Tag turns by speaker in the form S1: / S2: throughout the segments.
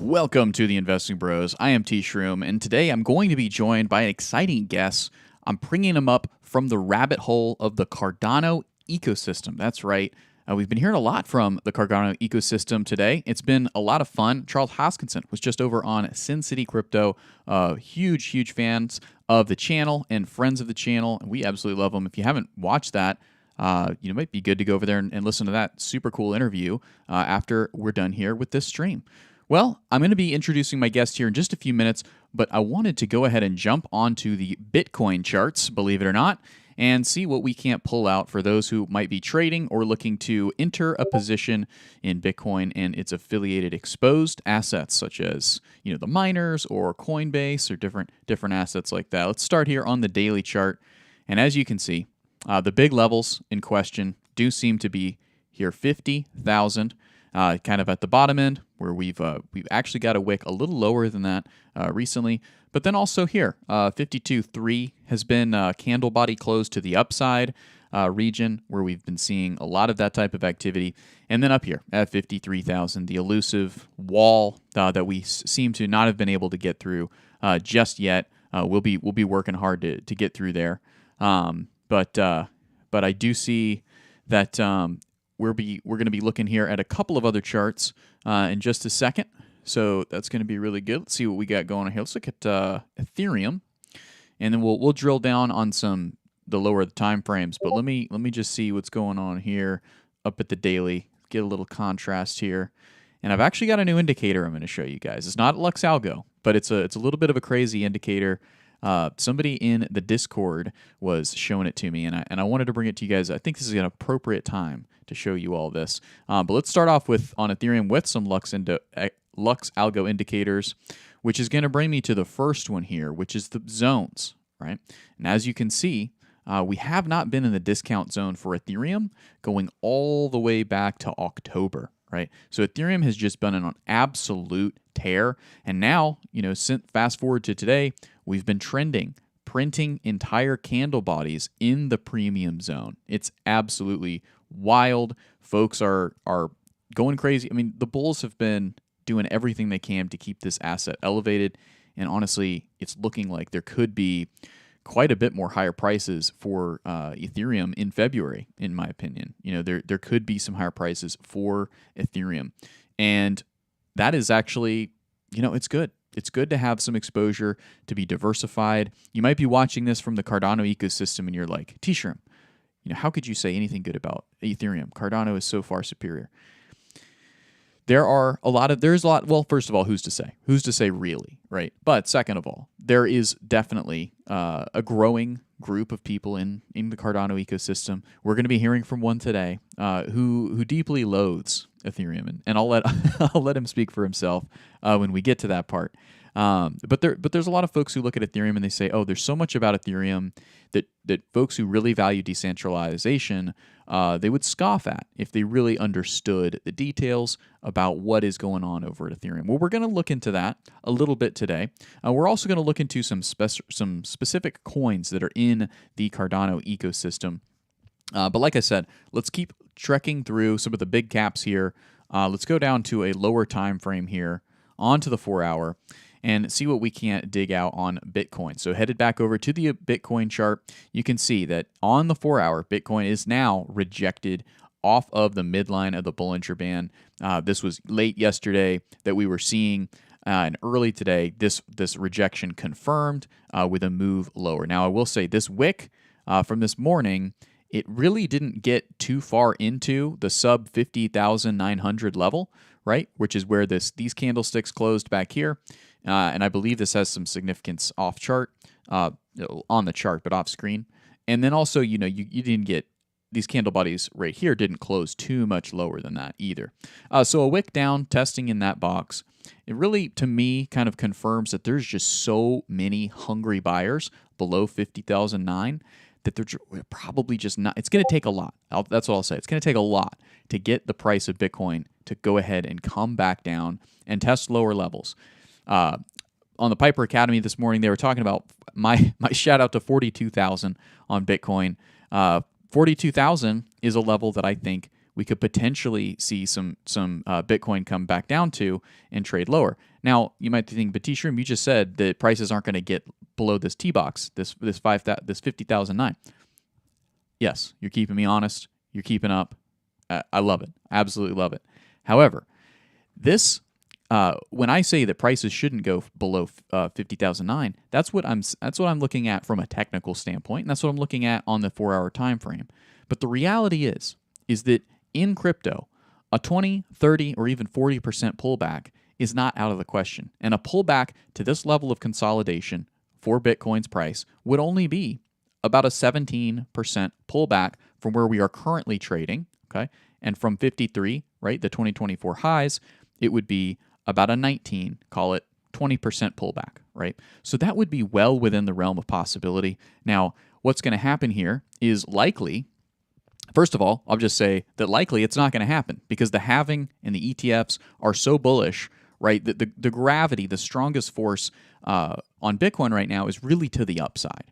S1: Welcome to the Investing Bros. I am T Shroom, and today I'm going to be joined by an exciting guest. I'm bringing him up from the rabbit hole of the Cardano ecosystem. That's right. We've been hearing a lot from the Cardano ecosystem today. It's been a lot of fun. Charles Hoskinson was just over on Sin City Crypto. Huge fans of the channel and friends of the channel, and we absolutely love them. If you haven't watched that, it might be good to go over there and listen to that super cool interview after we're done here with this stream. Well, I'm going to be introducing my guest here in just a few minutes, but I wanted to go ahead and jump onto the Bitcoin charts, believe it or not, and see what we can't pull out for those who might be trading or looking to enter a position in Bitcoin and its affiliated exposed assets, such as the miners or Coinbase or different assets like that. Let's start here on the daily chart, and as you can see, the big levels in question do seem to be here 50,000. Kind of at the bottom end, where we've actually got a wick a little lower than that recently. But then also here, 52.3 has been candle body closed to the upside region, where we've been seeing a lot of that type of activity. And then up here at 53,000, the elusive wall that we seem to not have been able to get through just yet. We'll be working hard to get through there. But I do see that. We're going to be looking here at a couple of other charts in just a second. So that's going to be really good. Let's see what we got going on here. Let's look at Ethereum, and then we'll drill down on the lower time frames. But let me just see what's going on here up at the daily. Get a little contrast here, and I've actually got a new indicator I'm going to show you guys. It's not Lux ALGO, but it's a little bit of a crazy indicator. Somebody in the Discord was showing it to me, and I wanted to bring it to you guys. I think this is an appropriate time to show you all this. But let's start off on Ethereum with some Lux ALGO indicators, which is going to bring me to the first one here, which is the zones, right? And as you can see, we have not been in the discount zone for Ethereum going all the way back to October, right? So Ethereum has just been on an absolute tear, and now, fast forward to today, we've been printing entire candle bodies in the premium zone. It's absolutely wild. Folks are going crazy. I mean, the bulls have been doing everything they can to keep this asset elevated, and honestly, it's looking like there could be quite a bit more higher prices for Ethereum in February, in my opinion. There could be some higher prices for Ethereum, and that is actually, it's good. It's good to have some exposure, to be diversified. You might be watching this from the Cardano ecosystem, and you're like, T-Shroom, how could you say anything good about Ethereum? Cardano is so far superior. There's a lot. Well, first of all, who's to say? Who's to say really, right? But second of all, there is definitely a growing group of people in the Cardano ecosystem. We're going to be hearing from one today who deeply loathes Ethereum, and I'll let him speak for himself when we get to that part. But there's a lot of folks who look at Ethereum and they say, oh, there's so much about Ethereum that folks who really value decentralization, they would scoff at if they really understood the details about what is going on over at Ethereum. Well, we're going to look into that a little bit today. We're also going to look into some specific coins that are in the Cardano ecosystem. But like I said, let's keep trekking through some of the big caps here. Let's go down to a lower time frame here, onto the 4-hour, and see what we can't dig out on Bitcoin. So headed back over to the Bitcoin chart, you can see that on the 4-hour, Bitcoin is now rejected off of the midline of the Bollinger Band. This was late yesterday that we were seeing, and early today, this rejection confirmed with a move lower. Now, I will say this wick from this morning, it really didn't get too far into the sub 50,900 level, right? Which is where these candlesticks closed back here. And I believe this has some significance off chart, on the chart, but off screen. And then also, you didn't get these candle bodies right here didn't close too much lower than that either. So a wick down, testing in that box. It really, to me, kind of confirms that there's just so many hungry buyers below 50,009 that they're probably just not. It's going to take a lot. That's what I'll say. It's going to take a lot to get the price of Bitcoin to go ahead and come back down and test lower levels. On the Piper Academy this morning, they were talking about my shout out to 42,000 on Bitcoin. 42,000 is a level that I think we could potentially see some Bitcoin come back down to and trade lower. Now, you might think, but T-Shroom, you just said that prices aren't going to get below this T-box, this 50,009. Yes, you're keeping me honest. You're keeping up. I love it. Absolutely love it. However, this when I say that prices shouldn't go below 50,009, that's what I'm looking at from a technical standpoint, and that's what I'm looking at on the 4-hour time frame. But the reality is that in crypto, a 20, 30, or even 40% pullback is not out of the question. And a pullback to this level of consolidation for Bitcoin's price would only be about a 17% pullback from where we are currently trading, okay? And from 53, right, the 2024 highs, it would be about a 19, call it 20% pullback, right? So that would be well within the realm of possibility. Now, what's going to happen here is likely, first of all, I'll just say that likely it's not going to happen because the halving and the ETFs are so bullish, right? That the gravity, the strongest force on Bitcoin right now is really to the upside.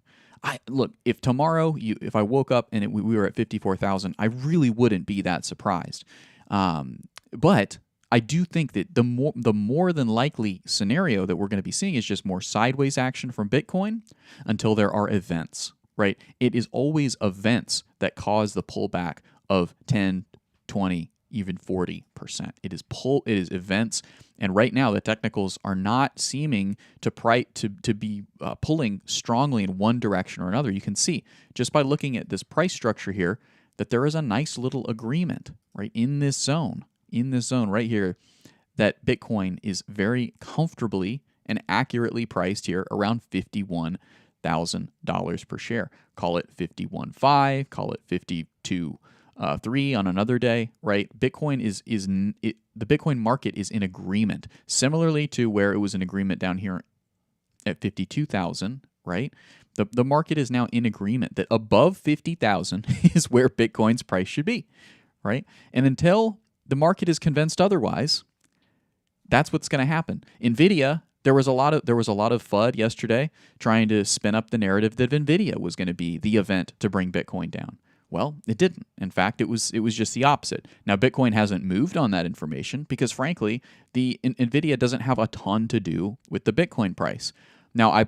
S1: Look, if tomorrow, if I woke up and we were at 54,000, I really wouldn't be that surprised. But I do think that the more than likely scenario that we're going to be seeing is just more sideways action from Bitcoin until there are events, right? It is always events that cause the pullback of 10, 20, even 40%. It is events, and right now the technicals are not seeming to be pulling strongly in one direction or another. You can see just by looking at this price structure here that there is a nice little agreement right in this zone right here, that Bitcoin is very comfortably and accurately priced here around $51,000 per share. Call it 51.5, call it 52.3 on another day, right? Bitcoin the Bitcoin market is in agreement, similarly to where it was in agreement down here at 52,000, right? The market is now in agreement that above 50,000 is where Bitcoin's price should be, right? And until the market is convinced otherwise, that's what's going to happen. Nvidia, there was a lot of FUD yesterday trying to spin up the narrative that Nvidia was going to be the event to bring Bitcoin down. Well, it didn't. In fact, it was just the opposite. Now, Bitcoin hasn't moved on that information because, frankly, the Nvidia doesn't have a ton to do with the Bitcoin price. Now,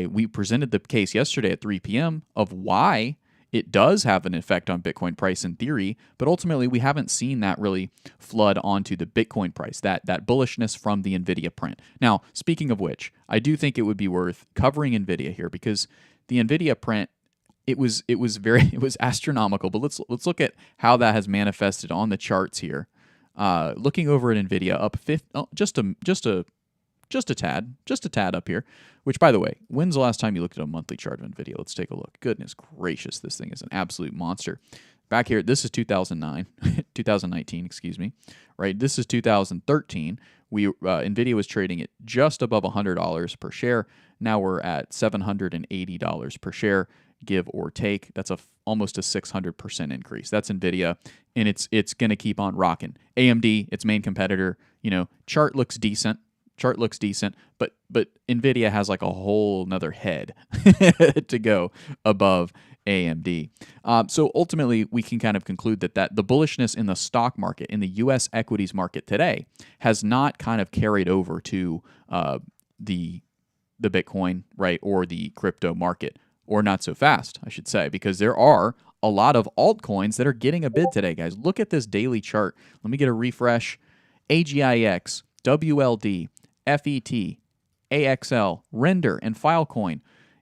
S1: we presented the case yesterday at 3 p.m. of why it does have an effect on Bitcoin price in theory, but ultimately we haven't seen that really flood onto the Bitcoin price, that bullishness from the Nvidia print. Now, speaking of which, I do think it would be worth covering Nvidia here because the Nvidia print, it was astronomical. But let's look at how that has manifested on the charts here. Looking over at Nvidia, up just a tad up here, which, by the way, when's the last time you looked at a monthly chart of NVIDIA? Let's take a look. Goodness gracious, this thing is an absolute monster. Back here, this is 2019, excuse me, right? This is 2013. NVIDIA was trading at just above $100 per share. Now we're at $780 per share, give or take. That's almost a 600% increase. That's NVIDIA, and it's going to keep on rocking. AMD, its main competitor, chart looks decent. But NVIDIA has like a whole nother head to go above AMD. So ultimately, we can kind of conclude that the bullishness in the stock market, in the U.S. equities market today, has not kind of carried over to the Bitcoin, right, or the crypto market, or not so fast, I should say, because there are a lot of altcoins that are getting a bid today, guys. Look at this daily chart. Let me get a refresh. AGIX, WLD, FET, AXL, Render, and Filecoin,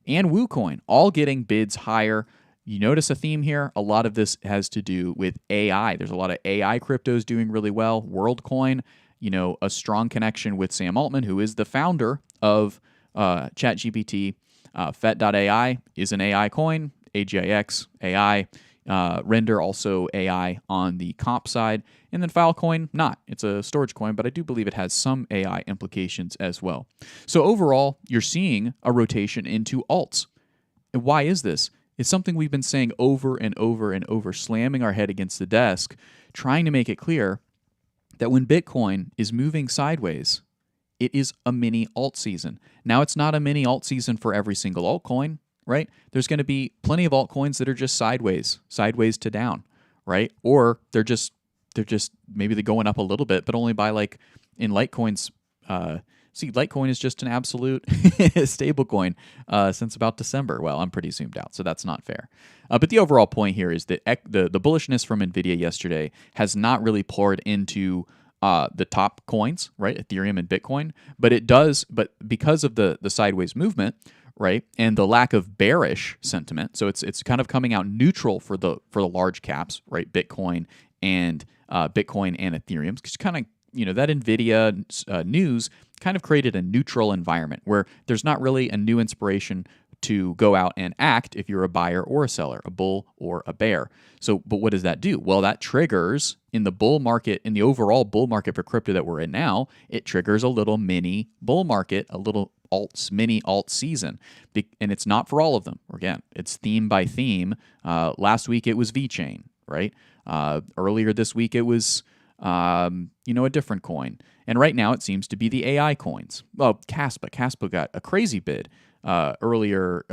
S1: and WooCoin, all getting bids higher. You notice a theme here? A lot of this has to do with AI. There's a lot of AI cryptos doing really well. WorldCoin, a strong connection with Sam Altman, who is the founder of ChatGPT. FET.ai is an AI coin. AGIX, AI. Render, also AI on the comp side. And then Filecoin, not. It's a storage coin, but I do believe it has some AI implications as well. So overall, you're seeing a rotation into alts. And why is this? It's something we've been saying over and over and over, slamming our head against the desk, trying to make it clear that when Bitcoin is moving sideways, it is a mini alt season. Now, it's not a mini alt season for every single altcoin, right? There's going to be plenty of altcoins that are just sideways to down, right? Or they're just they're just maybe they're going up a little bit, but only by like in Litecoin's. See, Litecoin is just an absolute stable coin since about December. Well, I'm pretty zoomed out, so that's not fair. But the overall point here is that the bullishness from NVIDIA yesterday has not really poured into the top coins, right? Ethereum and Bitcoin. But it does, but because of the sideways movement, right, and the lack of bearish sentiment, so it's kind of coming out neutral for the large caps, right? Bitcoin and Ethereum, because kind of that NVIDIA news kind of created a neutral environment where there's not really a new inspiration to go out and act if you're a buyer or a seller, a bull or a bear. So, but what does that do? Well, that triggers in the bull market, in the overall bull market for crypto that we're in now, it triggers a little mini bull market, a little mini alt season. And it's not for all of them. Again, it's theme by theme. Last week it was VeChain, right? Earlier this week it was a different coin. And right now it seems to be the AI coins. Well, Caspa got a crazy bid earlier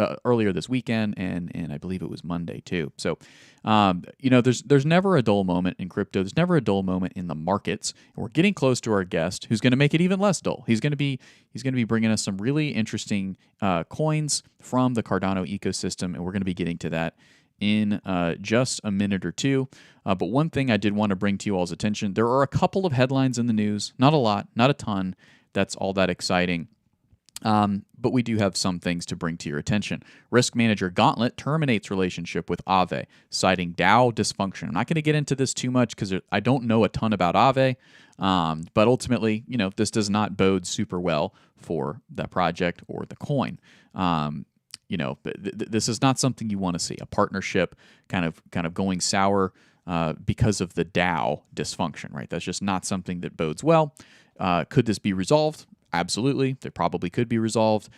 S1: this weekend, and I believe it was Monday too. So, there's never a dull moment in crypto. There's never a dull moment in the markets. And we're getting close to our guest, who's going to make it even less dull. He's going to be bringing us some really interesting coins from the Cardano ecosystem, and we're going to be getting to that in just a minute or two. But one thing I did want to bring to you all's attention, there are a couple of headlines in the news, not a lot, not a ton, that's all that exciting. But we do have some things to bring to your attention. Risk manager Gauntlet terminates relationship with Aave, citing DAO dysfunction. I'm not going to get into this too much because I don't know a ton about Aave, but ultimately, this does not bode super well for the project or the coin. This is not something you want to see. A partnership kind of going sour because of the DAO dysfunction, right? That's just not something that bodes well. Could this be resolved? Absolutely. They probably could be resolved.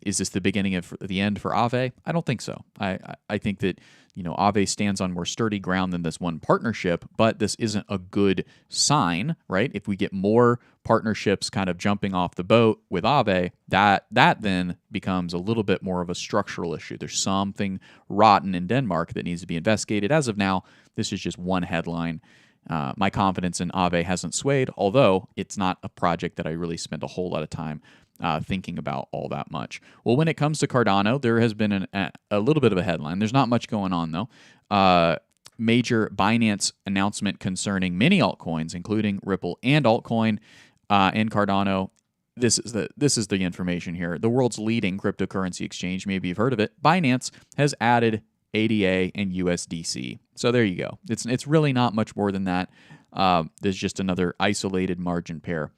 S1: Is this the beginning of the end for Aave? I don't think so. I think that Aave stands on more sturdy ground than this one partnership, but this isn't a good sign, right? If we get more partnerships kind of jumping off the boat with Aave, that then becomes a little bit more of a structural issue. There's something rotten in Denmark that needs to be investigated. As of now, this is just one headline. My confidence in Aave hasn't swayed, although it's not a project that I really spend a whole lot of time thinking about all that much. Well, when it comes to Cardano, there has been a little bit of a headline. There's not much going on, though. Major Binance announcement concerning many altcoins, including Ripple and altcoin and Cardano. This is the information here. The world's leading cryptocurrency exchange, maybe you've heard of it, Binance, has added ADA and USDC. So there you go. It's really not much more than that. There's just another isolated margin pair.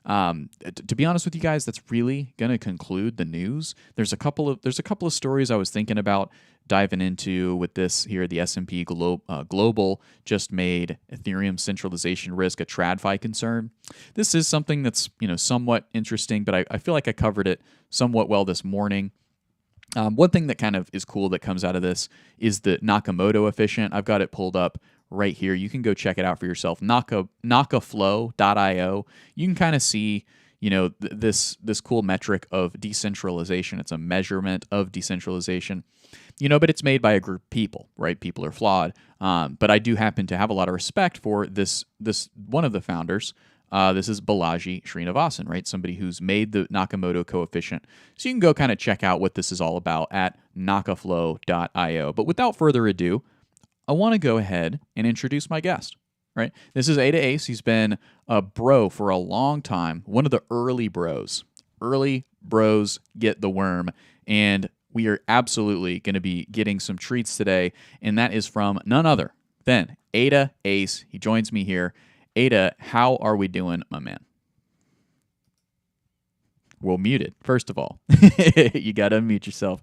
S1: To be honest with you guys, that's really going to conclude the news. There's a couple of stories I was thinking about diving into with this here. The S&P Global just made Ethereum centralization risk a TradFi concern. This is something that's somewhat interesting, but I feel like I covered it somewhat well this morning. One thing that kind of is cool that comes out of this is the Nakamoto efficient. I've got it pulled up right here. You can go check it out for yourself. Nakaflow.io. You can kind of see, this cool metric of decentralization. It's a measurement of decentralization, but it's made by a group of people, right? People are flawed. But I do happen to have a lot of respect for this one of the founders. This is Balaji Srinivasan, right? Somebody who's made the Nakamoto coefficient. So you can go kind of check out what this is all about at nakaflow.io. But without further ado, I want to go ahead and introduce my guest, right? This is Ada Ace. He's been a bro for a long time, one of the early bros. Early bros get the worm. And we are absolutely going to be getting some treats today. And that is from none other than Ada Ace. He joins me here. Ada, how are we doing, my man? Well, muted, first of all. You got to unmute yourself.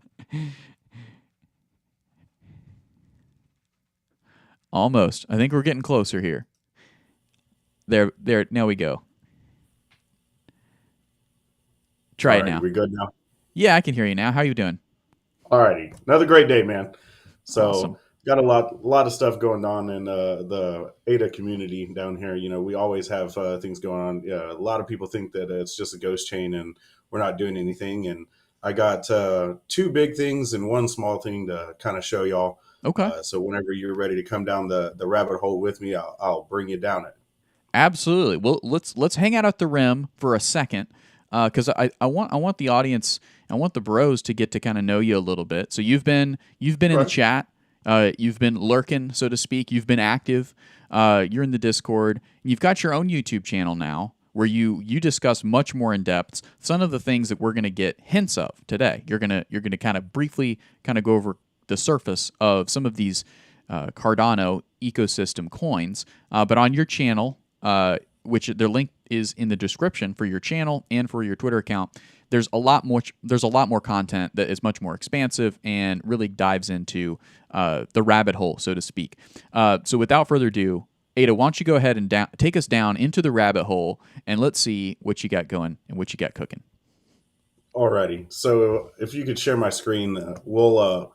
S1: Almost. I think we're getting closer here. There. Now we go. Try it now.
S2: We good now?
S1: Yeah, I can hear you now. How are you doing?
S2: All righty. Another great day, man. So
S1: Awesome.
S2: got a lot of stuff going on in the ADA community down here. We always have things going on. Yeah, a lot of people think that it's just a ghost chain and we're not doing anything. And I got two big things and one small thing to kind of show y'all.
S1: Okay.
S2: So whenever you're ready to come down the rabbit hole with me, I'll bring you down it.
S1: Absolutely. Well, let's hang out at the rim for a second, because I want the audience, I want the bros to get to kind of know you a little bit. So you've been in the
S2: Right.
S1: chat, you've been lurking, so to speak. You've been active. You're in the Discord. You've got your own YouTube channel now, where you discuss much more in depth some of the things that we're going to get hints of today. You're gonna kind of briefly kind of go over the surface of some of these Cardano ecosystem coins, but on your channel, which their link is in the description for your channel and for your Twitter account. There's a lot more content that is much more expansive and really dives into the rabbit hole, so to speak. So without further ado, Ada, why don't you go ahead and take us down into the rabbit hole, and let's see what you got going and what you got cooking.
S2: Alrighty. So if you could share my screen, we'll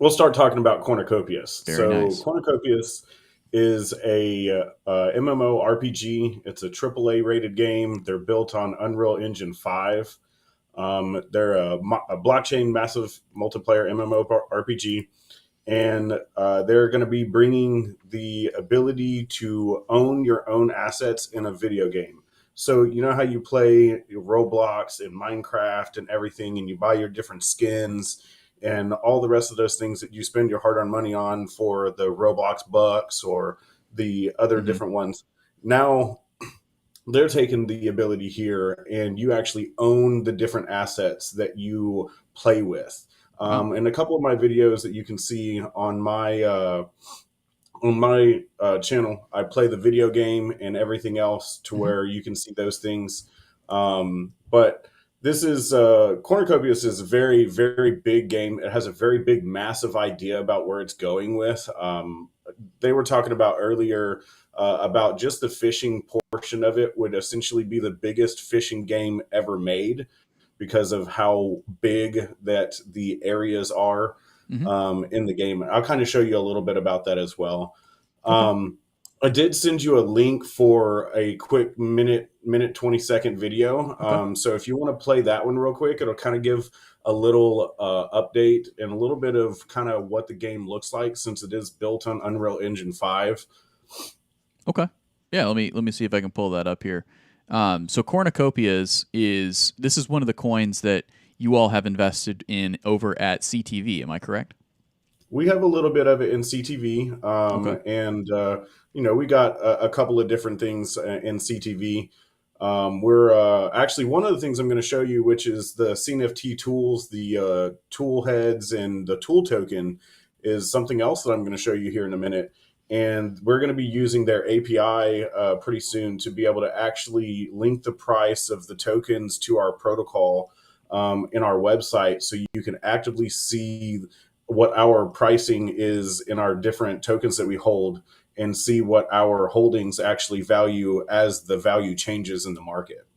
S2: start talking about Cornucopias.
S1: Very
S2: So
S1: nice.
S2: Cornucopias is a MMORPG. It's a AAA rated game. They're built on Unreal Engine 5. They're a blockchain massive multiplayer MMORPG, and they're going to be bringing the ability to own your own assets in a video game. So you know how you play Roblox and Minecraft and everything, and you buy your different skins and all the rest of those things that you spend your hard-earned money on for the Roblox bucks or the other
S1: Hmm.
S2: different ones. Now they're taking the ability here, and you actually own the different assets that you play with.
S1: Wow.
S2: And a couple of my videos that you can see on my channel, I play the video game and everything else to
S1: Hmm.
S2: where you can see those things. But this is Cornucopias is a very, very big game. It has a very big, massive idea about where it's going with. They were talking about earlier about just the fishing portion of it would essentially be the biggest fishing game ever made because of how big that the areas are
S1: Hmm.
S2: in the game. I'll kind of show you a little bit about that as well.
S1: Okay.
S2: Um, I did send you a link for a quick minute 20-second video.
S1: Okay.
S2: So if you want to play that one real quick, it'll kind of give a little update and a little bit of kind of what the game looks like since it is built on Unreal Engine 5.
S1: Okay. Yeah, let me see if I can pull that up here. So Cornucopias this is one of the coins that you all have invested in over at CTV. Am I correct?
S2: We have a little bit of it in CTV,
S1: Okay.
S2: and we got a couple of different things in CTV. We're actually one of the things I'm going to show you, which is the CNFT tools, the tool heads, and the tool token, is something else that I'm going to show you here in a minute. And we're going to be using their API pretty soon to be able to actually link the price of the tokens to our protocol in our website, so you can actively see what our pricing is in our different tokens that we hold and see what our holdings actually value as the value changes in the market.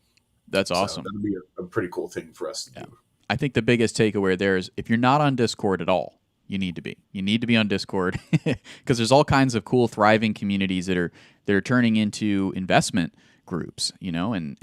S1: That's
S2: So
S1: awesome.
S2: that'll be a pretty cool thing for us to
S1: Yeah.
S2: do.
S1: I think the biggest takeaway there is if you're not on Discord at all, you need to be. You need to be on Discord because there's all kinds of cool, thriving communities that are turning into investment groups. And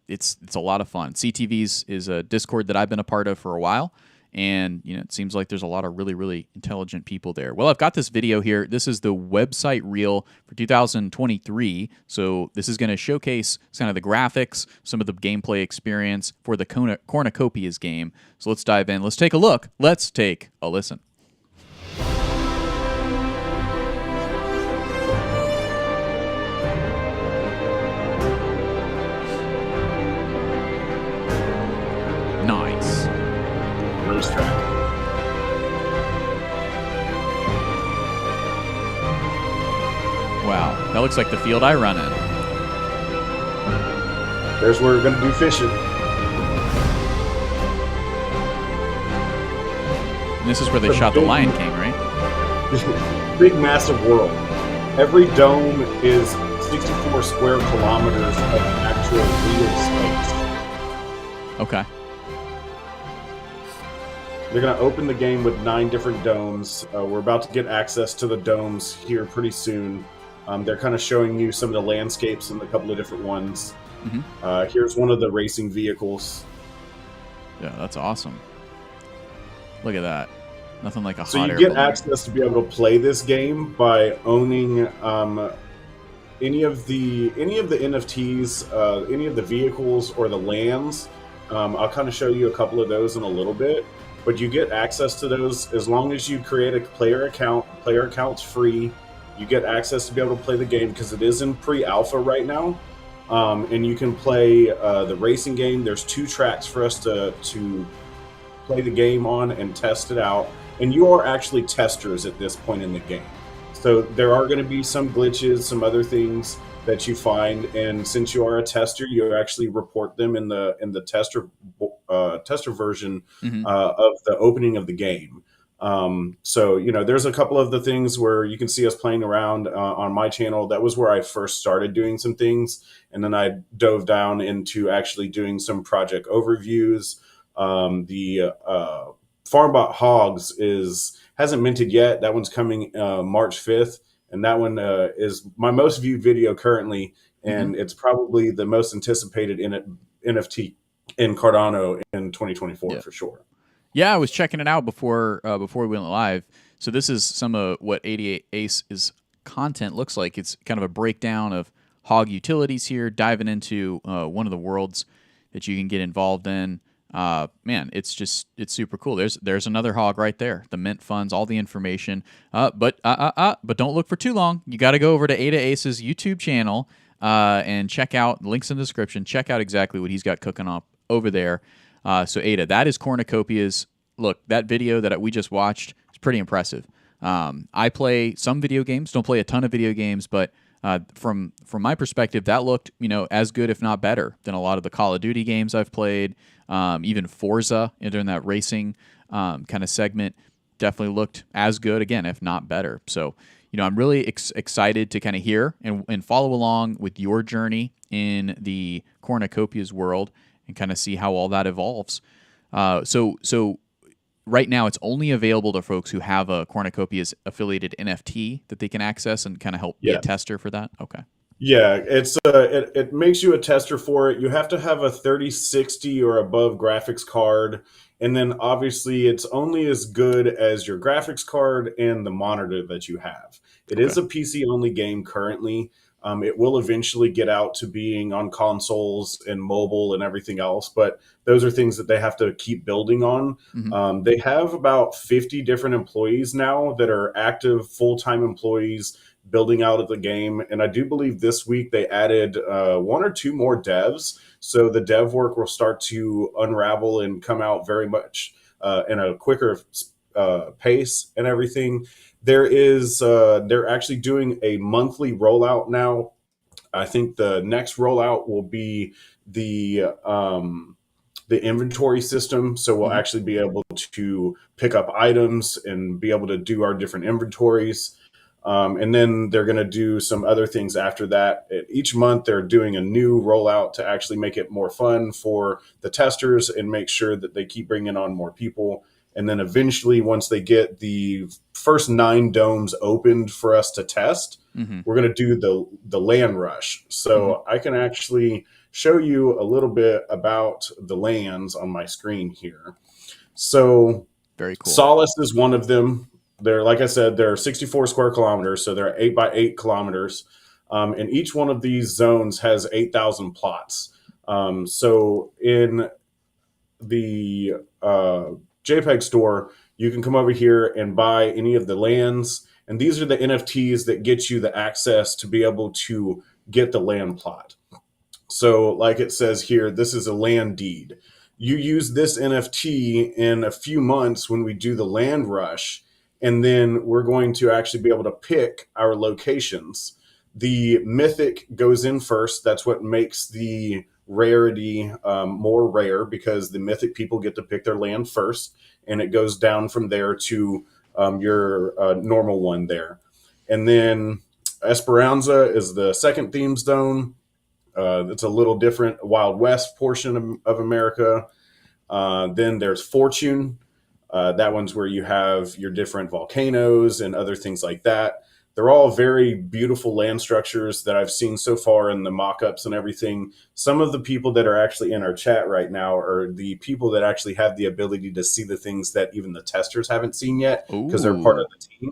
S1: it's a lot of fun. CTV's is a Discord that I've been a part of for a while, and it seems like there's a lot of really, really intelligent people there. Well, I've got this video here. This is the website reel for 2023. So this is going to showcase kind of the graphics, some of the gameplay experience for the Cornucopias game. So let's dive in. Let's take a look. Let's take a listen. Nice.
S2: Rose track.
S1: Wow, that looks like the field I run in.
S2: There's where we're going to do fishing.
S1: And this is where they shot the Lion King, right?
S2: Big, massive world. Every dome is 64 square kilometers of actual real space.
S1: Okay.
S2: They're going to open the game with 9 different domes. We're about to get access to the domes here pretty soon. They're kind of showing you some of the landscapes and a couple of different ones.
S1: Mm-hmm.
S2: Here's one of the racing vehicles.
S1: Yeah, that's awesome. Look at that. Nothing like a
S2: So
S1: hot
S2: you
S1: air
S2: get
S1: balloon.
S2: access to be able to play this game by owning any of the NFTs, any of the vehicles or the lands. I'll kind of show you a couple of those in a little bit, but you get access to those as long as you create a player account. Player account's free. You get access to be able to play the game because it is in pre-alpha right now, and you can play the racing game. There's 2 tracks for us to play the game on and test it out. And you are actually testers at this point in the game. So there are going to be some glitches, some other things that you find, and since you are a tester, you actually report them in the tester version
S1: Hmm.
S2: of the opening of the game. So there's a couple of the things where you can see us playing around on my channel. That was where I first started doing some things, and then I dove down into actually doing some project overviews. The Farmbot Hogs hasn't minted yet. That one's coming March 5th, and that one is my most viewed video currently,
S1: Hmm.
S2: and it's probably the most anticipated NFT in Cardano in 2024
S1: Yeah.
S2: for sure.
S1: Yeah, I was checking it out before we went live. So this is some of what 88 Ace is content looks like. It's kind of a breakdown of hog utilities here, diving into one of the worlds that you can get involved in. Man, it's super cool. There's another hog right there. The mint funds, all the information. But don't look for too long. You got to go over to Ada Ace's YouTube channel and check out links in the description. Check out exactly what he's got cooking up over there. So Ada, that is Cornucopia's. Look, that video that we just watched is pretty impressive. I play some video games, don't play a ton of video games, but from my perspective, that looked as good, if not better, than a lot of the Call of Duty games I've played. Even Forza during that racing kind of segment definitely looked as good, again, if not better. So I'm really excited to kind of hear and follow along with your journey in the Cornucopia's world and kind of see how all that evolves. So right now it's only available to folks who have a Cornucopia's affiliated NFT that they can access and kind of help be a
S2: Yeah.
S1: tester for that. Okay.
S2: Yeah, it makes you a tester for it. You have to have a 3060 or above graphics card, and then obviously it's only as good as your graphics card and the monitor that you have. It
S1: Okay.
S2: is a PC only game currently. It will eventually get out to being on consoles and mobile and everything else, but those are things that they have to keep building on.
S1: Hmm.
S2: They have about 50 different employees now that are active full-time employees building out of the game. And I do believe this week they added 1 or 2 more devs. So the dev work will start to unravel and come out very much in a quicker pace and everything. They're actually doing a monthly rollout now. I think the next rollout will be the inventory system. So we'll
S1: Hmm.
S2: actually be able to pick up items and be able to do our different inventories. And then they're going to do some other things after that. Each month, they're doing a new rollout to actually make it more fun for the testers and make sure that they keep bringing on more people. And then eventually, once they get the first 9 domes opened for us to test,
S1: Hmm.
S2: we're going to do the land rush.
S1: Hmm.
S2: So I can actually show you a little bit about the lands on my screen here. So
S1: Very cool.
S2: Solace is one of them. They're, like I said, they're 64 square kilometers, so they're 8 by 8 kilometers. And each one of these zones has 8,000 plots. So in the JPEG store, you can come over here and buy any of the lands. And these are the NFTs that get you the access to be able to get the land plot. So, like it says here, this is a land deed. You use this NFT in a few months when we do the land rush, and then we're going to actually be able to pick our locations. The mythic goes in first. That's what makes the rarity more rare because the mythic people get to pick their land first, and it goes down from there to your normal one there. And then Esperanza is the second theme zone. It's a little different, Wild West portion of America. Then there's Fortune. That one's where you have your different volcanoes and other things like that. They're all very beautiful land structures that I've seen so far in the mock-ups and everything. Some of the people that are actually in our chat right now are the people that actually have the ability to see the things that even the testers haven't seen yet because they're part of
S1: Ooh,
S2: the team.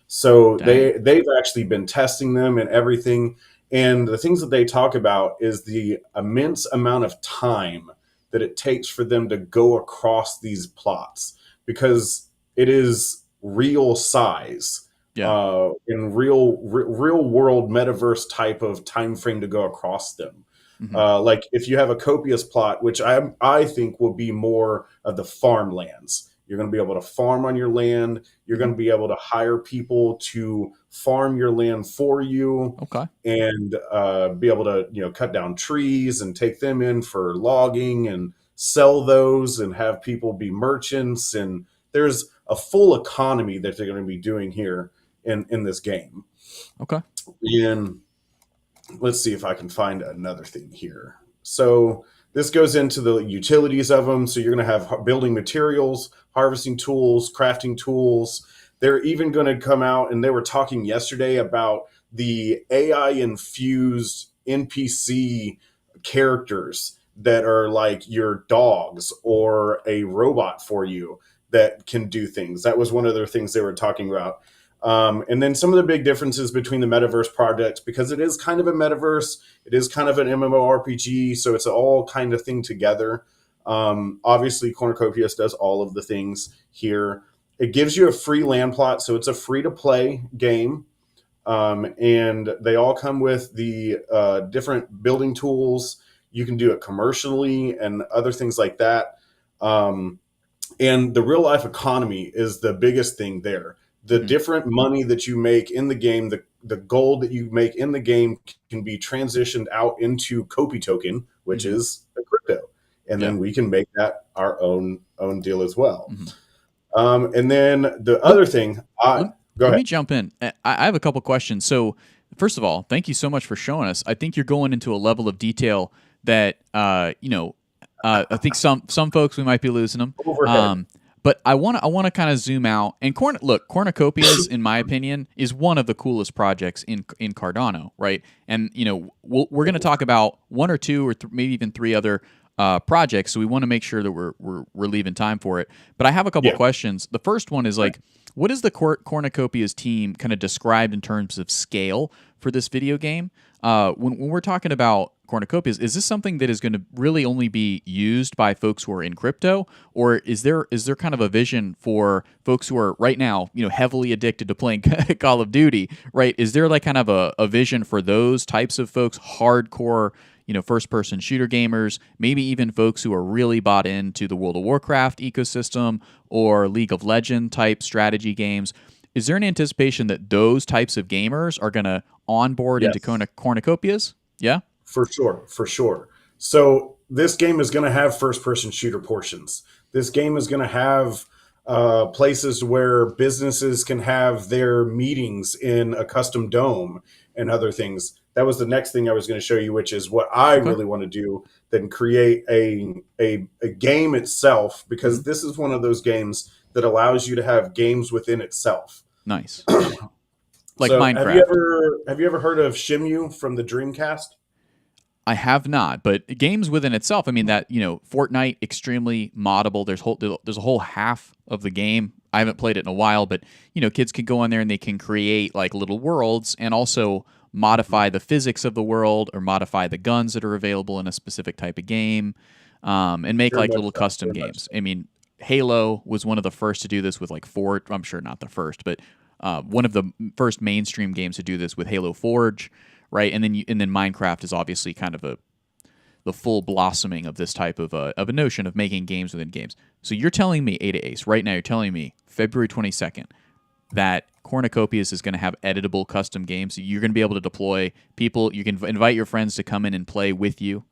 S2: So
S1: dang.
S2: they've actually been testing them and everything. And the things that they talk about is the immense amount of time that it takes for them to go across these plots because it is real size
S1: Yeah.
S2: in real world metaverse type of time frame to go across them.
S1: Hmm.
S2: Like if you have a copious plot, which I think will be more of the farmlands. You're going to be able to farm on your land. You're
S1: Hmm.
S2: going to be able to hire people to farm your land for you,
S1: Okay.
S2: and be able to cut down trees and take them in for logging and sell those and have people be merchants. And there's a full economy that they're going to be doing here in this game.
S1: Okay.
S2: And let's see if I can find another thing here. So this goes into the utilities of them. So you're going to have building materials, harvesting tools, crafting tools. They're even going to come out, and they were talking yesterday about the AI infused NPC characters that are like your dogs or a robot for you that can do things. That was one of the things they were talking about. And then some of the big differences between the metaverse projects, because it is kind of a metaverse, it is kind of an MMORPG, so it's all kind of thing together. Obviously, Cornucopias does all of the things here. It gives you a free land plot, so it's a free to play game. And they all come with the different building tools. You can do it commercially and other things like that. Um, and the real life economy is the biggest thing there. The
S1: Hmm.
S2: different money that you make in the game, the gold that you make in the game can be transitioned out into Kopi token, which
S1: Hmm.
S2: is a crypto. And
S1: Yeah.
S2: then we can make that our own deal as well.
S1: Hmm.
S2: And then the
S1: Let,
S2: other thing,
S1: let,
S2: go
S1: let
S2: ahead.
S1: me jump in. I have a couple questions. So, first of all, thank you so much for showing us. I think you're going into a level of detail that I think some folks we might be losing them.
S2: Overhead.
S1: But I want to kind of zoom out and Cornucopias, in my opinion, is one of the coolest projects in Cardano, right? And we're going to talk about one or two or maybe even three other projects, so we want to make sure that we're leaving time for it. But I have a couple
S2: Yeah.
S1: questions. The first one is like, what is the Cornucopias team kind of described in terms of scale for this video game? When we're talking about Cornucopias, is this something that is going to really only be used by folks who are in crypto, or is there kind of a vision for folks who are right now heavily addicted to playing Call of Duty? Right? Is there like kind of a vision for those types of folks, hardcore first person shooter gamers, maybe even folks who are really bought into the World of Warcraft ecosystem or League of Legends type strategy games? Is there an anticipation that those types of gamers are going to onboard into
S2: Yes.
S1: Cornucopias? Yeah.
S2: For sure, for sure. So this game is going to have first-person shooter portions. This game is going to have places where businesses can have their meetings in a custom dome and other things. That was the next thing I was going to show you, which is what I
S1: Okay.
S2: really want to do. Then create a game itself,
S1: Hmm.
S2: because this is one of those games that allows you to have games within itself.
S1: Nice. Like
S2: So
S1: Minecraft.
S2: have you ever heard of Shimu from the Dreamcast?
S1: I have not, but games within itself. I mean that Fortnite extremely moddable. There's a whole half of the game. I haven't played it in a while, but kids can go in there and they can create like little worlds and also modify the physics of the world or modify the guns that are available in a specific type of game, and make
S2: Very
S1: like
S2: much
S1: little
S2: so.
S1: custom
S2: Very much
S1: games.
S2: so.
S1: I mean, Halo was one of the first to do this with like Forge. I'm sure not the first, but one of the first mainstream games to do this with Halo Forge, right? And then Minecraft is obviously kind of the full blossoming of this type of a notion of making games within games. So you're telling me, A to Ace, right now, you're telling me February 22nd that Cornucopias is going to have editable custom games. So you're going to be able to deploy people. You can invite your friends to come in and play with you.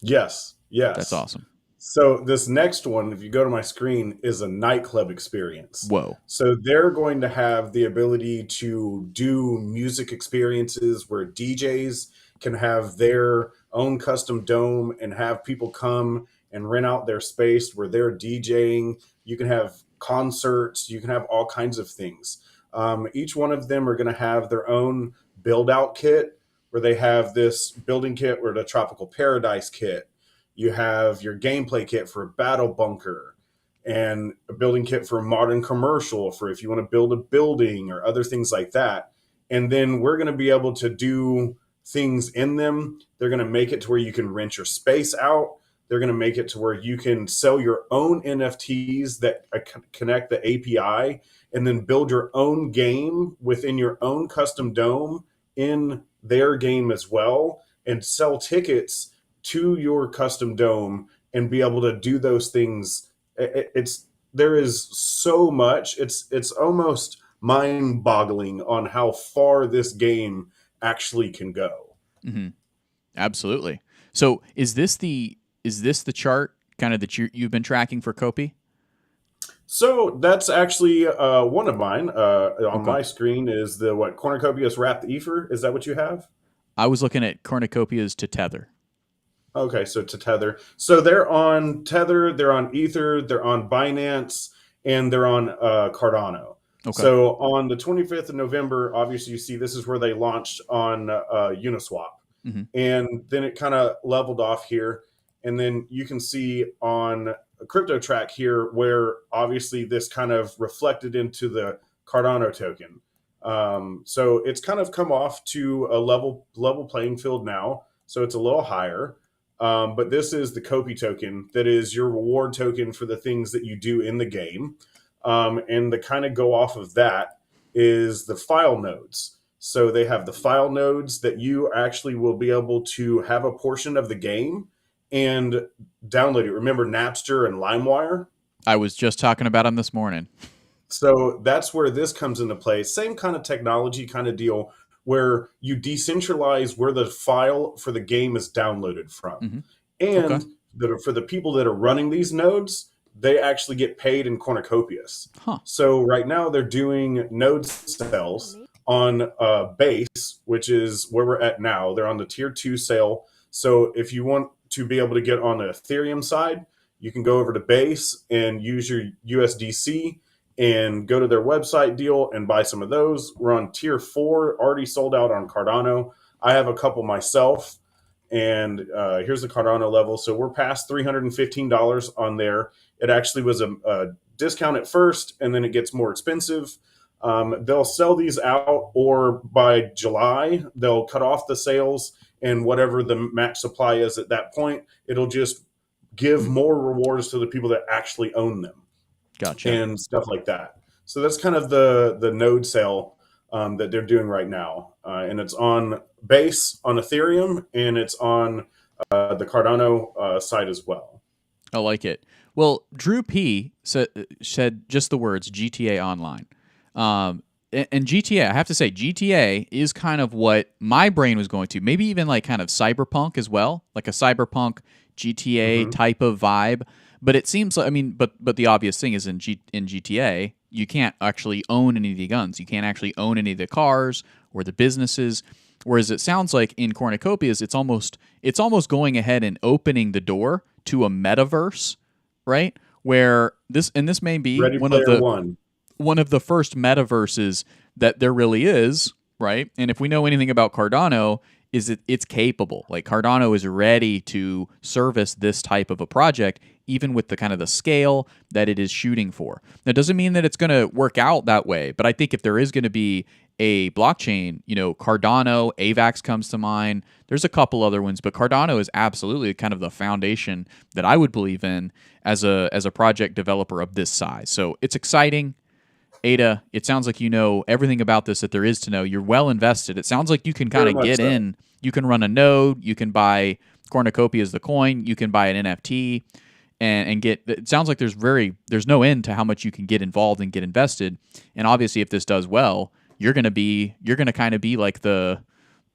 S2: Yes,
S1: That's
S2: yes.
S1: awesome.
S2: So this next one, if you go to my screen, is a nightclub experience.
S1: Whoa.
S2: So they're going to have the ability to do music experiences where DJs can have their own custom dome and have people come and rent out their space where they're DJing. You can have concerts, you can have all kinds of things. Each one of them are going to have their own build out kit, where they have this building kit or the Tropical Paradise kit. You have your gameplay kit for a battle bunker, and a building kit for a modern commercial for if you want to build a building or other things like that. And then we're going to be able to do things in them. They're going to make it to where you can rent your space out. They're going to make it to where you can sell your own NFTs that connect the API, and then build your own game within your own custom dome in their game as well, and sell tickets to your custom dome and be able to do those things. There is so much. It's almost mind-boggling on how far this game actually can go.
S1: Mm-hmm. Absolutely. So is this the chart kind of that you've been tracking for Kopi?
S2: So that's actually one of mine. On
S1: Okay.
S2: my screen is the Cornucopias Wrapped Ether. Is that what you have?
S1: I was looking at Cornucopias to Tether.
S2: Okay, so to Tether. So they're on Tether, they're on Ether, they're on Binance, and they're on Cardano.
S1: Okay.
S2: So on the 25th of November, obviously you see this is where they launched on Uniswap.
S1: Mm-hmm.
S2: And then it kind of leveled off here. And then you can see on Crypto Track here where obviously this kind of reflected into the Cardano token. So it's kind of come off to a level playing field now. So it's a little higher. But this is the Kopi token that is your reward token for the things that you do in the game. And the kind of go off of that is the file nodes. So they have the file nodes that you actually will be able to have a portion of the game and download it. Remember Napster and LimeWire?
S1: I was just talking about them this morning.
S2: So that's where this comes into play. Same kind of technology kind of deal where you decentralize where the file for the game is downloaded from.
S1: Mm-hmm.
S2: And for the people that are running these nodes, they actually get paid in cornucopias.
S1: Huh.
S2: So right now they're doing node sales on Base, which is where we're at now. They're on the tier 2 sale. So if you want to be able to get on the Ethereum side, you can go over to Base and use your USDC and go to their website deal and buy some of those. We're on tier 4, already sold out on Cardano. I have a couple myself, and here's the Cardano level. So we're past $315 on there. It actually was a discount at first, and then it gets more expensive. They'll sell these out, or by July, they'll cut off the sales, and whatever the max supply is at that point, it'll just give more rewards to the people that actually own them.
S1: Gotcha.
S2: And stuff like that. So that's kind of the node sale that they're doing right now. And it's on Base, on Ethereum, and it's on the Cardano side as well.
S1: I like it. Well, Drew P said just the words GTA Online. And GTA, I have to say, GTA is kind of what my brain was going to. Maybe even like kind of cyberpunk as well, like a cyberpunk GTA type of vibe. But it seems like, I mean, but the obvious thing is in GTA, you can't actually own any of the guns. You can't actually own any of the cars or the businesses. Whereas it sounds like in Cornucopias, it's almost going ahead and opening the door to a metaverse, right? Where this may be one of the first metaverses that there really is, right? And if we know anything about Cardano, is it's capable. Like Cardano is ready to service this type of a project, even with the kind of the scale that it is shooting for. That doesn't mean that it's going to work out that way, but I think if there is going to be a blockchain, Cardano, AVAX comes to mind. There's a couple other ones, but Cardano is absolutely kind of the foundation that I would believe in as a project developer of this size. So it's exciting. Ada, it sounds like you know everything about this that there is to know. You're well invested. It sounds like you can kind of get in. You can run a node. You can buy Cornucopia as the coin. You can buy an NFT and get. It sounds like there's no end to how much you can get involved and get invested. And obviously, if this does well, you're gonna kind of be like the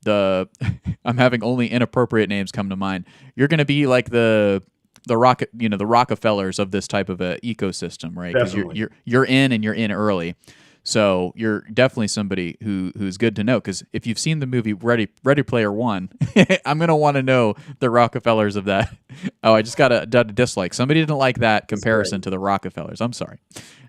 S1: I'm having only inappropriate names come to mind. You're gonna be like the Rockefellers of this type of a ecosystem, right? Because you're in and you're in early, so you're definitely somebody who's good to know. Because if you've seen the movie Ready Player One, I'm gonna want to know the Rockefellers of that. Oh, I just got a dislike. Somebody didn't like that comparison to the Rockefellers. I'm sorry.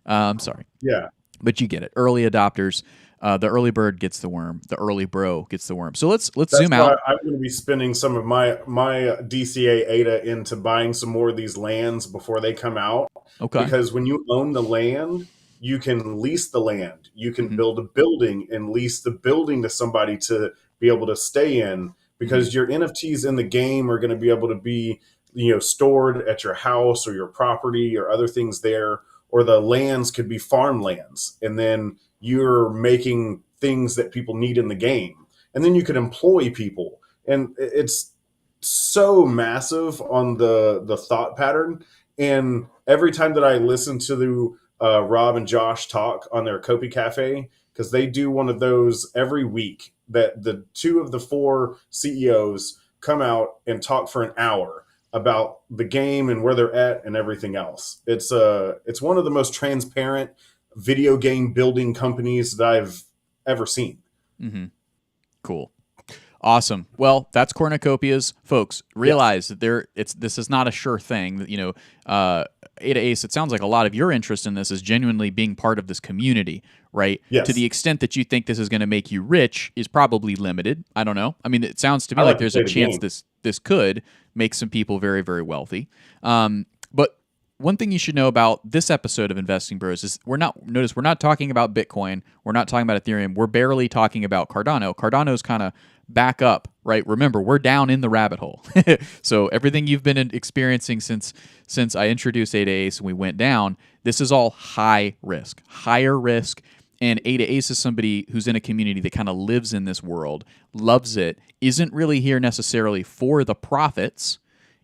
S2: Yeah.
S1: But you get it. Early adopters, the early bird gets the worm. The early bro gets the worm. So let's
S2: That's
S1: zoom
S2: why
S1: out.
S2: I'm going to be spending some of my DCA ADA into buying some more of these lands before they come out.
S1: Okay.
S2: Because when you own the land, you can lease the land. You can
S1: Hmm.
S2: build a building and lease the building to somebody to be able to stay in.
S1: Hmm.
S2: Because your NFTs in the game are going to be able to be, stored at your house or your property or other things there, or the lands could be farmlands, and then you're making things that people need in the game, and then you could employ people, and it's so massive on the thought pattern. And every time that I listen to the Rob and Josh talk on their Kopi Cafe, because they do one of those every week, that the two of the four CEOs come out and talk for an hour about the game and where they're at and everything else. It's one of the most transparent video game building companies that I've ever seen.
S1: Hmm. Cool. Awesome. Well, that's cornucopias, folks.
S2: Yes.
S1: Realize that this is not a sure thing. That Ada Ace. It sounds like a lot of your interest in this is genuinely being part of this community, right? To the
S2: Yes.
S1: extent that you think this is going to make you rich is probably limited. I don't know. I mean, it sounds to me
S2: I
S1: like
S2: like to
S1: there's a
S2: play the
S1: chance
S2: game.
S1: this could make some people very very wealthy. But one thing you should know about this episode of Investing Bros is we're not talking about Bitcoin, we're not talking about Ethereum, we're barely talking about Cardano. Cardano's kind of back up, right? Remember, we're down in the rabbit hole. So everything you've been experiencing since I introduced Ada Ace and we went down, this is all higher risk. And Ada Ace is somebody who's in a community that kind of lives in this world, loves it, isn't really here necessarily for the profits.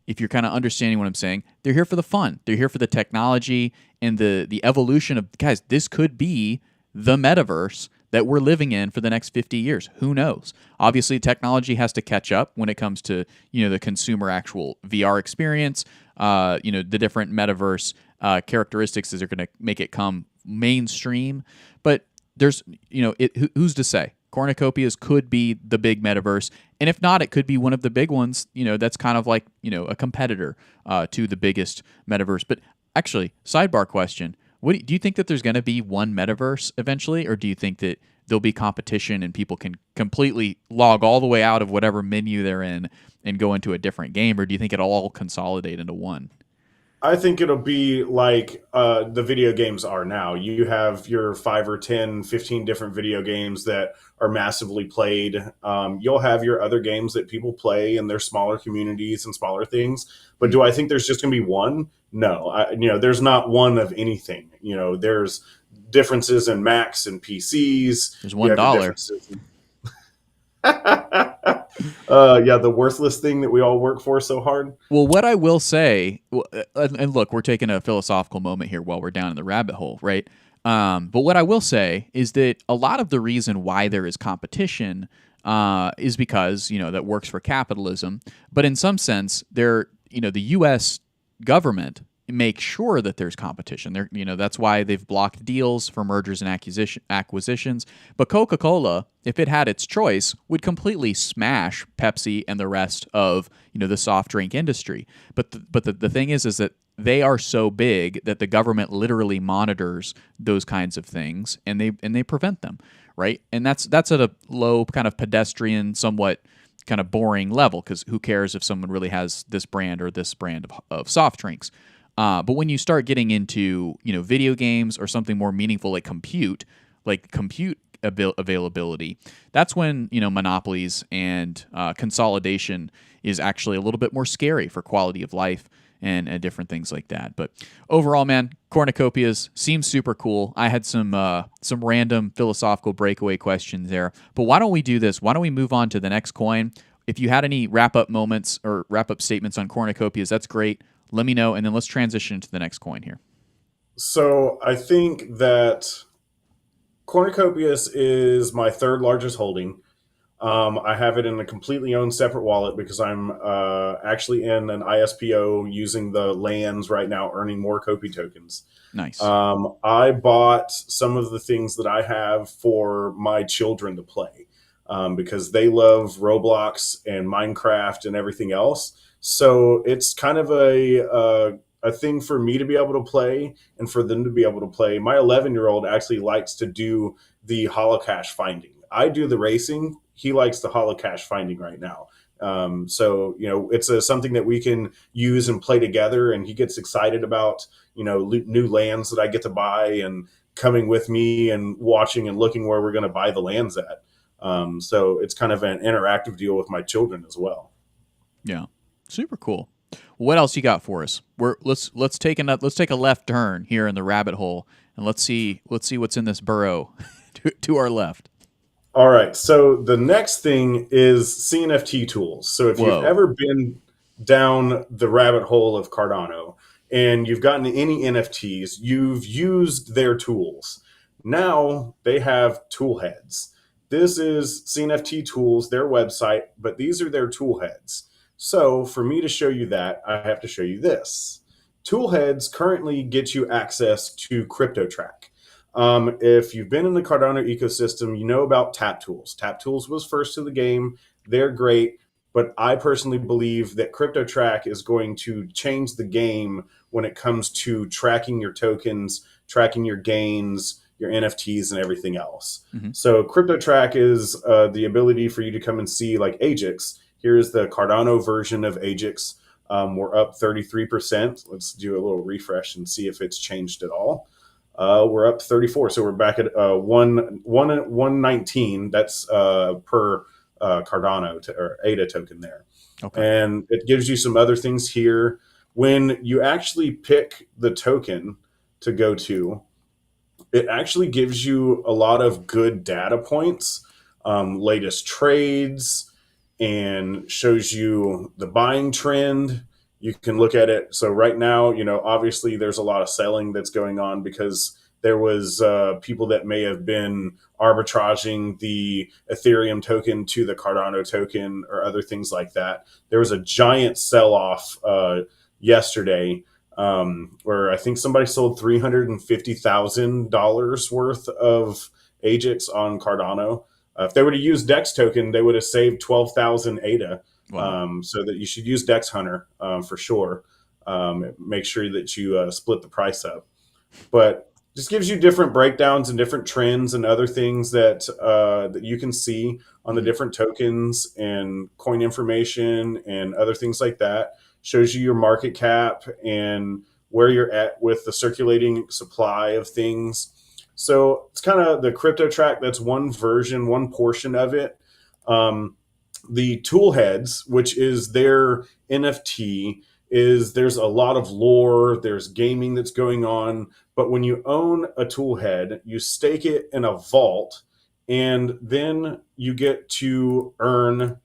S1: If you're kind of understanding what I'm saying, they're here for the fun. They're here for the technology and the evolution of, guys, this could be the metaverse that we're living in for the next 50 years. Who knows? Obviously, technology has to catch up when it comes to, the consumer actual VR experience, the different metaverse characteristics that are going to make it come mainstream. But there's, who's to say? Cornucopias could be the big metaverse, and if not, it could be one of the big ones. That's kind of like a competitor to the biggest metaverse. But actually, sidebar question: do you think that there's going to be one metaverse eventually, or do you think that there'll be competition and people can completely log all the way out of whatever menu they're in and go into a different game, or do you think it'll all consolidate into one?
S2: I think it'll be like the video games are now. You have your 5 or 10, 15 different video games that are massively played. You'll have your other games that people play in their smaller communities and smaller things. But
S1: Hmm.
S2: do I think there's just going to be one? No. There's not one of anything. There's differences in Macs and PCs.
S1: There's
S2: You
S1: one
S2: have your
S1: dollar.
S2: differences. Yeah, the worthless thing that we all work for so hard.
S1: Well, what I will say, and look, we're taking a philosophical moment here while we're down in the rabbit hole, right? But what I will say is that a lot of the reason why there is competition is because that works for capitalism. But in some sense, the U.S. government make sure that there's competition. That's why they've blocked deals for mergers and acquisitions. But Coca-Cola, if it had its choice, would completely smash Pepsi and the rest of the soft drink industry. But the thing is that they are so big that the government literally monitors those kinds of things and they prevent them, right? And that's at a low kind of pedestrian, somewhat kind of boring level, because who cares if someone really has this brand or this brand of soft drinks. But when you start getting into video games or something more meaningful like compute availability, that's when monopolies and consolidation is actually a little bit more scary for quality of life and different things like that. But overall, man, cornucopias seems super cool. I had some random philosophical breakaway questions there, but why don't we do this? Why don't we move on to the next coin? If you had any wrap up moments or wrap up statements on cornucopias, that's great. Let me know, and then let's transition to the next coin here.
S2: So I think that Cornucopias is my third largest holding. I have it in a completely owned separate wallet because I'm actually in an ISPO using the lands right now, earning more Kopi tokens.
S1: Nice.
S2: I bought some of the things that I have for my children to play because they love Roblox and Minecraft and everything else. So it's kind of a thing for me to be able to play and for them to be able to play. My 11-year-old actually likes to do the holocash finding. I do the racing. He likes the holocash finding right now. So, it's something that we can use and play together. And he gets excited about, new lands that I get to buy and coming with me and watching and looking where we're going to buy the lands at. So it's kind of an interactive deal with my children as well.
S1: Yeah, super cool. What else you got for us? Let's take a left turn here in the rabbit hole, and let's see what's in this burrow to our left.
S2: All right. So the next thing is CNFT tools. So if you've
S1: Whoa.
S2: ever been down the rabbit hole of Cardano and you've gotten any NFTs, you've used their tools. Now they have tool heads. This is CNFT tools, their website, but these are their tool heads. So for me to show you that, I have to show you this. Tool heads currently get you access to CryptoTrack. If you've been in the Cardano ecosystem, you know about Tap Tools. Tap Tools was first to the game. They're great, but I personally believe that CryptoTrack is going to change the game when it comes to tracking your tokens, tracking your gains, your NFTs, and everything else.
S1: Mm-hmm.
S2: So CryptoTrack is the ability for you to come and see like AGIX. Here's the Cardano version of AGIX. We're up 33%. Let's do a little refresh and see if it's changed at all. We're up 34, so we're back at 119. That's per Cardano or ADA token there.
S1: Okay.
S2: And it gives you some other things here. When you actually pick the token to go to, it actually gives you a lot of good data points, latest trades, and shows you the buying trend. You can look at it. So right now, obviously there's a lot of selling that's going on because there was people that may have been arbitraging the Ethereum token to the Cardano token or other things like that. There was a giant sell-off yesterday where I think somebody sold $350,000 worth of AGIX on Cardano. If they would have used DEX token, they would have saved 12,000 ADA.
S1: Wow.
S2: So that you should use DEX Hunter for sure. Make sure that you split the price up. But just gives you different breakdowns and different trends and other things that you can see on the different tokens and coin information and other things like that. Shows you your market cap and where you're at with the circulating supply of things. So it's kind of the CryptoTrack. That's one version, one portion of it. The tool heads, which is their NFT, there's a lot of lore, there's gaming that's going on. But when you own a tool head, you stake it in a vault, and then you get to earn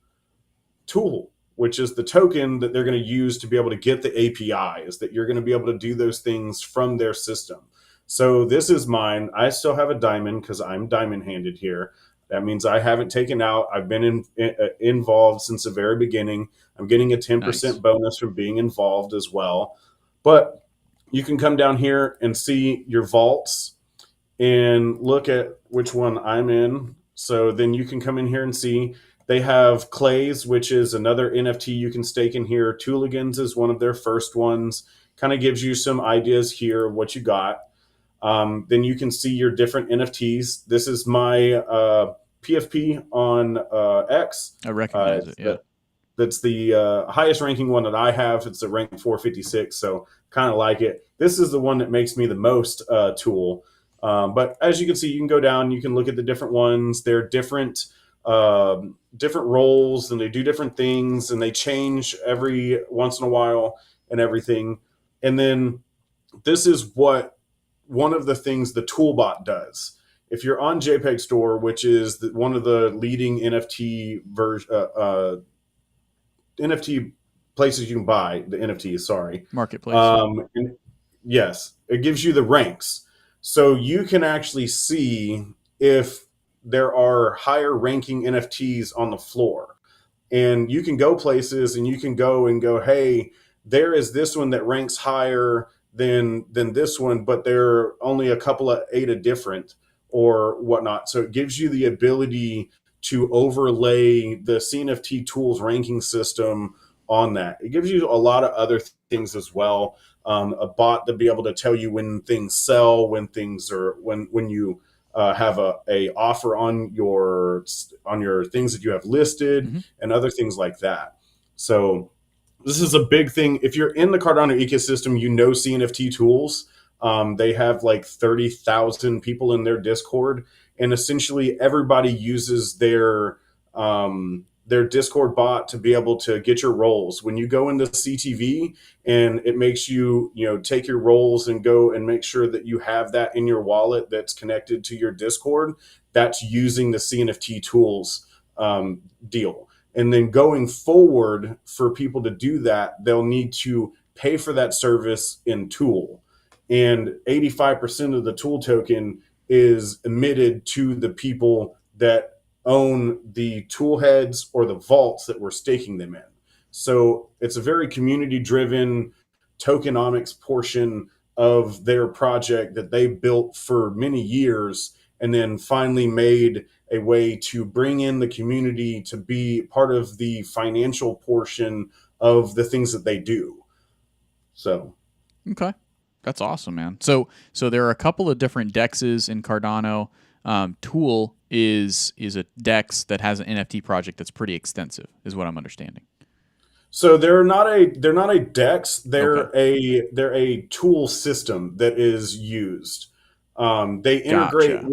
S2: tool, which is the token that they're going to use to be able to get the APIs, that you're going to be able to do those things from their system. So this is mine. I still have a diamond because I'm diamond handed here. That means I haven't taken out. I've been involved since the very beginning. I'm getting a 10%
S1: Nice.
S2: bonus from being involved as well. But you can come down here and see your vaults and look at which one I'm in. So then you can come in here and see they have Clays, which is another NFT you can stake in here. Tooligans is one of their first ones. Kind of gives you some ideas here of what you got. Then you can see your different NFTs. This is my PFP on X.
S1: I recognize it. Yeah.
S2: That's the highest ranking one that I have. It's a rank 456, so kind of like it. This is the one that makes me the most tool. But as you can see, you can go down. You can look at the different ones. They're different roles, and they do different things, and they change every once in a while and everything. And then this is what one of the things the Toolbot does. If you're on JPEG Store, which is one of the leading NFT places you can buy the NFTs, sorry.
S1: Marketplace.
S2: Yes, it gives you the ranks. So you can actually see if there are higher ranking NFTs on the floor. And you can go places and you can go, hey, there is this one that ranks higher than this one, but they're only a couple of ADA different or whatnot. So it gives you the ability to overlay the CNFT tools ranking system on that. It gives you a lot of other things as well. a bot to be able to tell you when things sell, when things are when you have a offer on your things that you have listed,
S1: Mm-hmm.
S2: and other things like that. So this is a big thing. If you're in the Cardano ecosystem, you know CNFT tools. They have like 30,000 people in their Discord, and essentially everybody uses their Discord bot to be able to get your roles. When you go into CTV, and it makes you, take your roles and go and make sure that you have that in your wallet that's connected to your Discord. That's using the CNFT tools deal. And then going forward, for people to do that, they'll need to pay for that service in Tool. And 85% of the Tool token is emitted to the people that own the tool heads or the vaults that we're staking them in. So it's a very community driven tokenomics portion of their project that they built for many years, and then finally made a way to bring in the community to be part of the financial portion of the things that they do. So,
S1: Okay, that's awesome, man. So there are a couple of different dexes in Cardano. Tool is a dex that has an NFT project that's pretty extensive, is what I'm understanding.
S2: so they're not a dex.
S1: Okay,
S2: They're a tool system that is used. They integrate
S1: gotcha.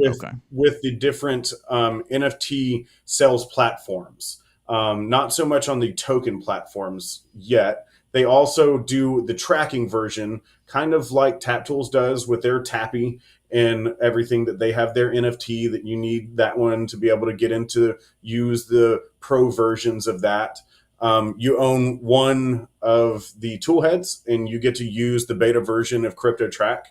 S2: with
S1: Okay,
S2: the different NFT sales platforms. Not so much on the token platforms yet. They also do the tracking version, kind of like Tap Tools does with their Tappy and everything, that they have their NFT that you need that one to be able to get into, use the pro versions of that. You own one of the tool heads, and you get to use the beta version of CryptoTrack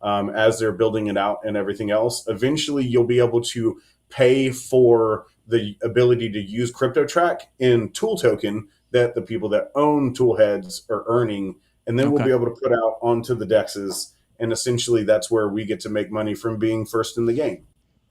S2: as they're building it out and everything else. Eventually, you'll be able to pay for the ability to use CryptoTrack in Tool token that the people that own tool heads are earning, and then we'll
S1: okay.
S2: be able to put out onto the dexes. And essentially, that's where we get to make money from being first in the game.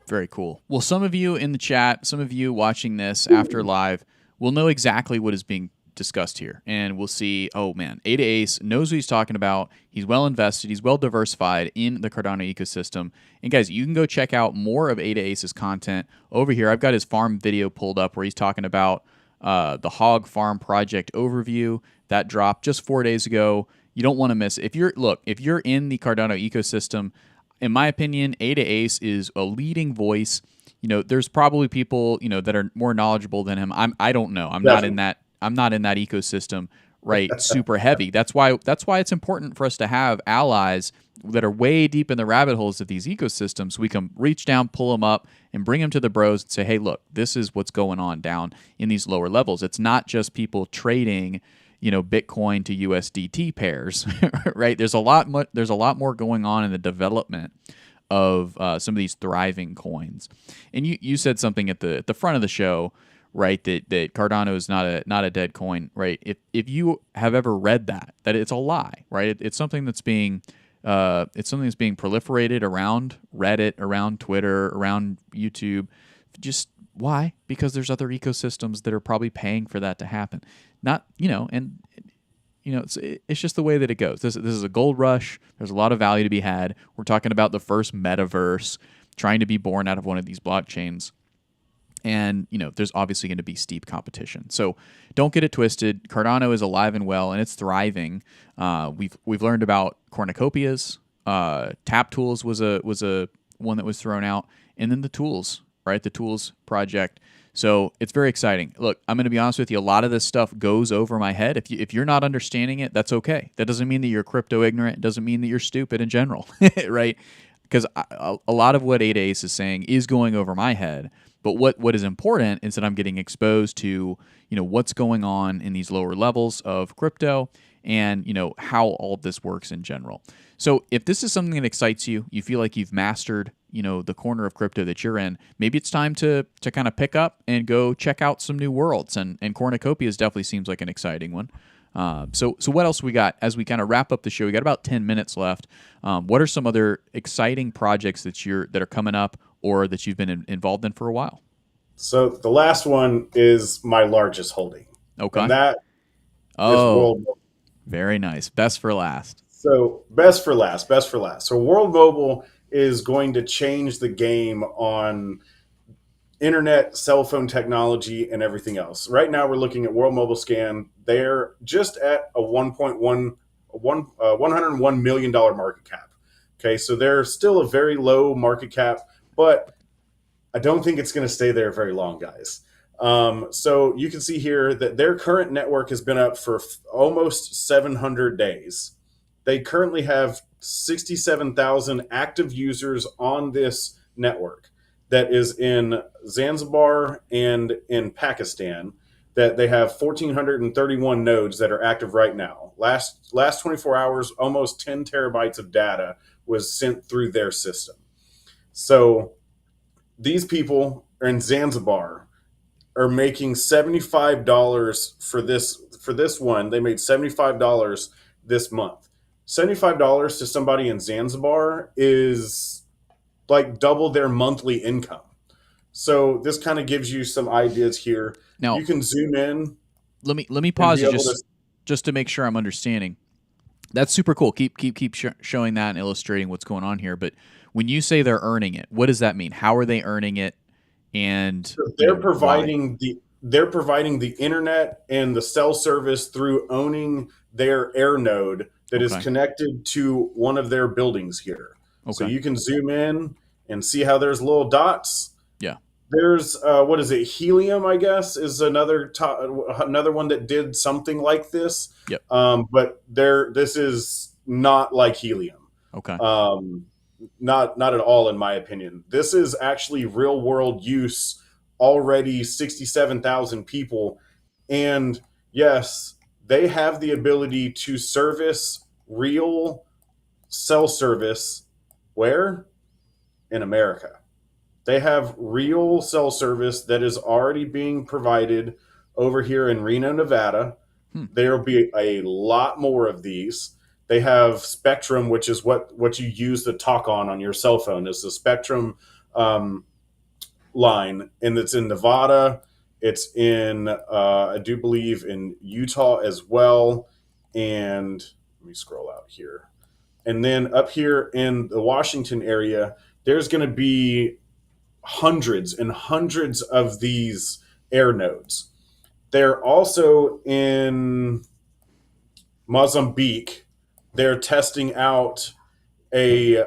S1: Very cool. Well, some of you in the chat, some of you watching this after live, will know exactly what is being discussed here. And we'll see, oh man, Ada Ace knows what he's talking about. He's well invested. He's well diversified in the Cardano ecosystem. And guys, you can go check out more of Ada Ace's content over here. I've got his farm video pulled up where he's talking about the Hog Farm project overview that dropped just 4 days ago. You don't want to miss it. If you're in the Cardano ecosystem, in my opinion, Ada Ace is a leading voice. There's probably people, that are more knowledgeable than him. I don't know. I'm not in
S2: Definitely.
S1: that ecosystem, right? Super heavy. That's why it's important for us to have allies that are way deep in the rabbit holes of these ecosystems. We can reach down, pull them up, and bring them to the bros and say, hey, look, this is what's going on down in these lower levels. It's not just people trading, Bitcoin to USDT pairs, right? There's a lot more going on in the development of some of these thriving coins. And you said something at the front of the show, right? That Cardano is not a dead coin, right? If you have ever read that it's a lie, right? It's something that's being proliferated around Reddit, around Twitter, around YouTube. Just why? Because there's other ecosystems that are probably paying for that to happen. Not, it's just the way that it goes. This is a gold rush. There's a lot of value to be had. We're talking about the first metaverse trying to be born out of one of these blockchains. And, there's obviously going to be steep competition. So don't get it twisted. Cardano is alive and well, and it's thriving. We've learned about cornucopias. Tap Tools was a one that was thrown out. And then the tools, right? The tools project. So it's very exciting. Look, I'm going to be honest with you. A lot of this stuff goes over my head. If you're not understanding it, that's okay. That doesn't mean that you're crypto ignorant. It doesn't mean that you're stupid in general, right? Because a lot of what Ada Ace is saying is going over my head. But what is important is that I'm getting exposed to, what's going on in these lower levels of crypto and, how all of this works in general. So if this is something that excites you, you feel like you've mastered, the corner of crypto that you're in, maybe it's time to kind of pick up and go check out some new worlds. And cornucopias definitely seems like an exciting one. So what else we got as we kind of wrap up the show? We got about 10 minutes left. What are some other exciting projects that are coming up or that you've been involved in for a while?
S2: So the last one is my largest holding,
S1: Okay.
S2: and that is
S1: Oh,
S2: World.
S1: very nice. Best for last.
S2: So best for last, best for last. So World Mobile is going to change the game on internet, cell phone technology, and everything else. Right now, we're looking at World Mobile Scan. They're just at a 101 million dollar market cap. Okay, so they're still a very low market cap, but I don't think it's going to stay there very long, guys. So you can see here that their current network has been up for almost 700 days. They currently have 67,000 active users on this network that is in Zanzibar and in Pakistan. That they have 1,431 nodes that are active right now. Last 24 hours, almost 10 terabytes of data was sent through their system. So these people are in Zanzibar are making $75 for this one. They made $75 this month. $75 to somebody in Zanzibar is like double their monthly income. So this kind of gives you some ideas here.
S1: Now,
S2: You can zoom in
S1: let me
S2: and
S1: pause
S2: be
S1: you
S2: able to.
S1: just to make sure I'm understanding. That's super cool. Keep showing that and illustrating what's going on here. But when you say they're earning it, what does that mean? How are they earning it? And
S2: They're
S1: why?
S2: providing the internet and the cell service through owning their air node that is
S1: Okay.
S2: connected to one of their buildings here. So
S1: Okay.
S2: you can zoom in and see how there's little dots.
S1: Yeah.
S2: There's what is it? Helium, I guess, is another one that did something like this.
S1: Yep.
S2: But this is not like helium.
S1: Okay.
S2: Um, not at all, in my opinion. This is actually real world use. Already 67,000 people, and yes, they have the ability to service real cell service. Where? In America. They have real cell service that is already being provided over here in Reno, Nevada.
S1: Hmm.
S2: There will be a lot more of these. They have Spectrum, which is what you use to talk on your cell phone. Is the Spectrum um, line, and it's in Nevada. It's in I do believe in Utah as well. And let me scroll out here. And then up here in the Washington area, there's going to be hundreds and hundreds of these air nodes. They're also in Mozambique. They're testing out a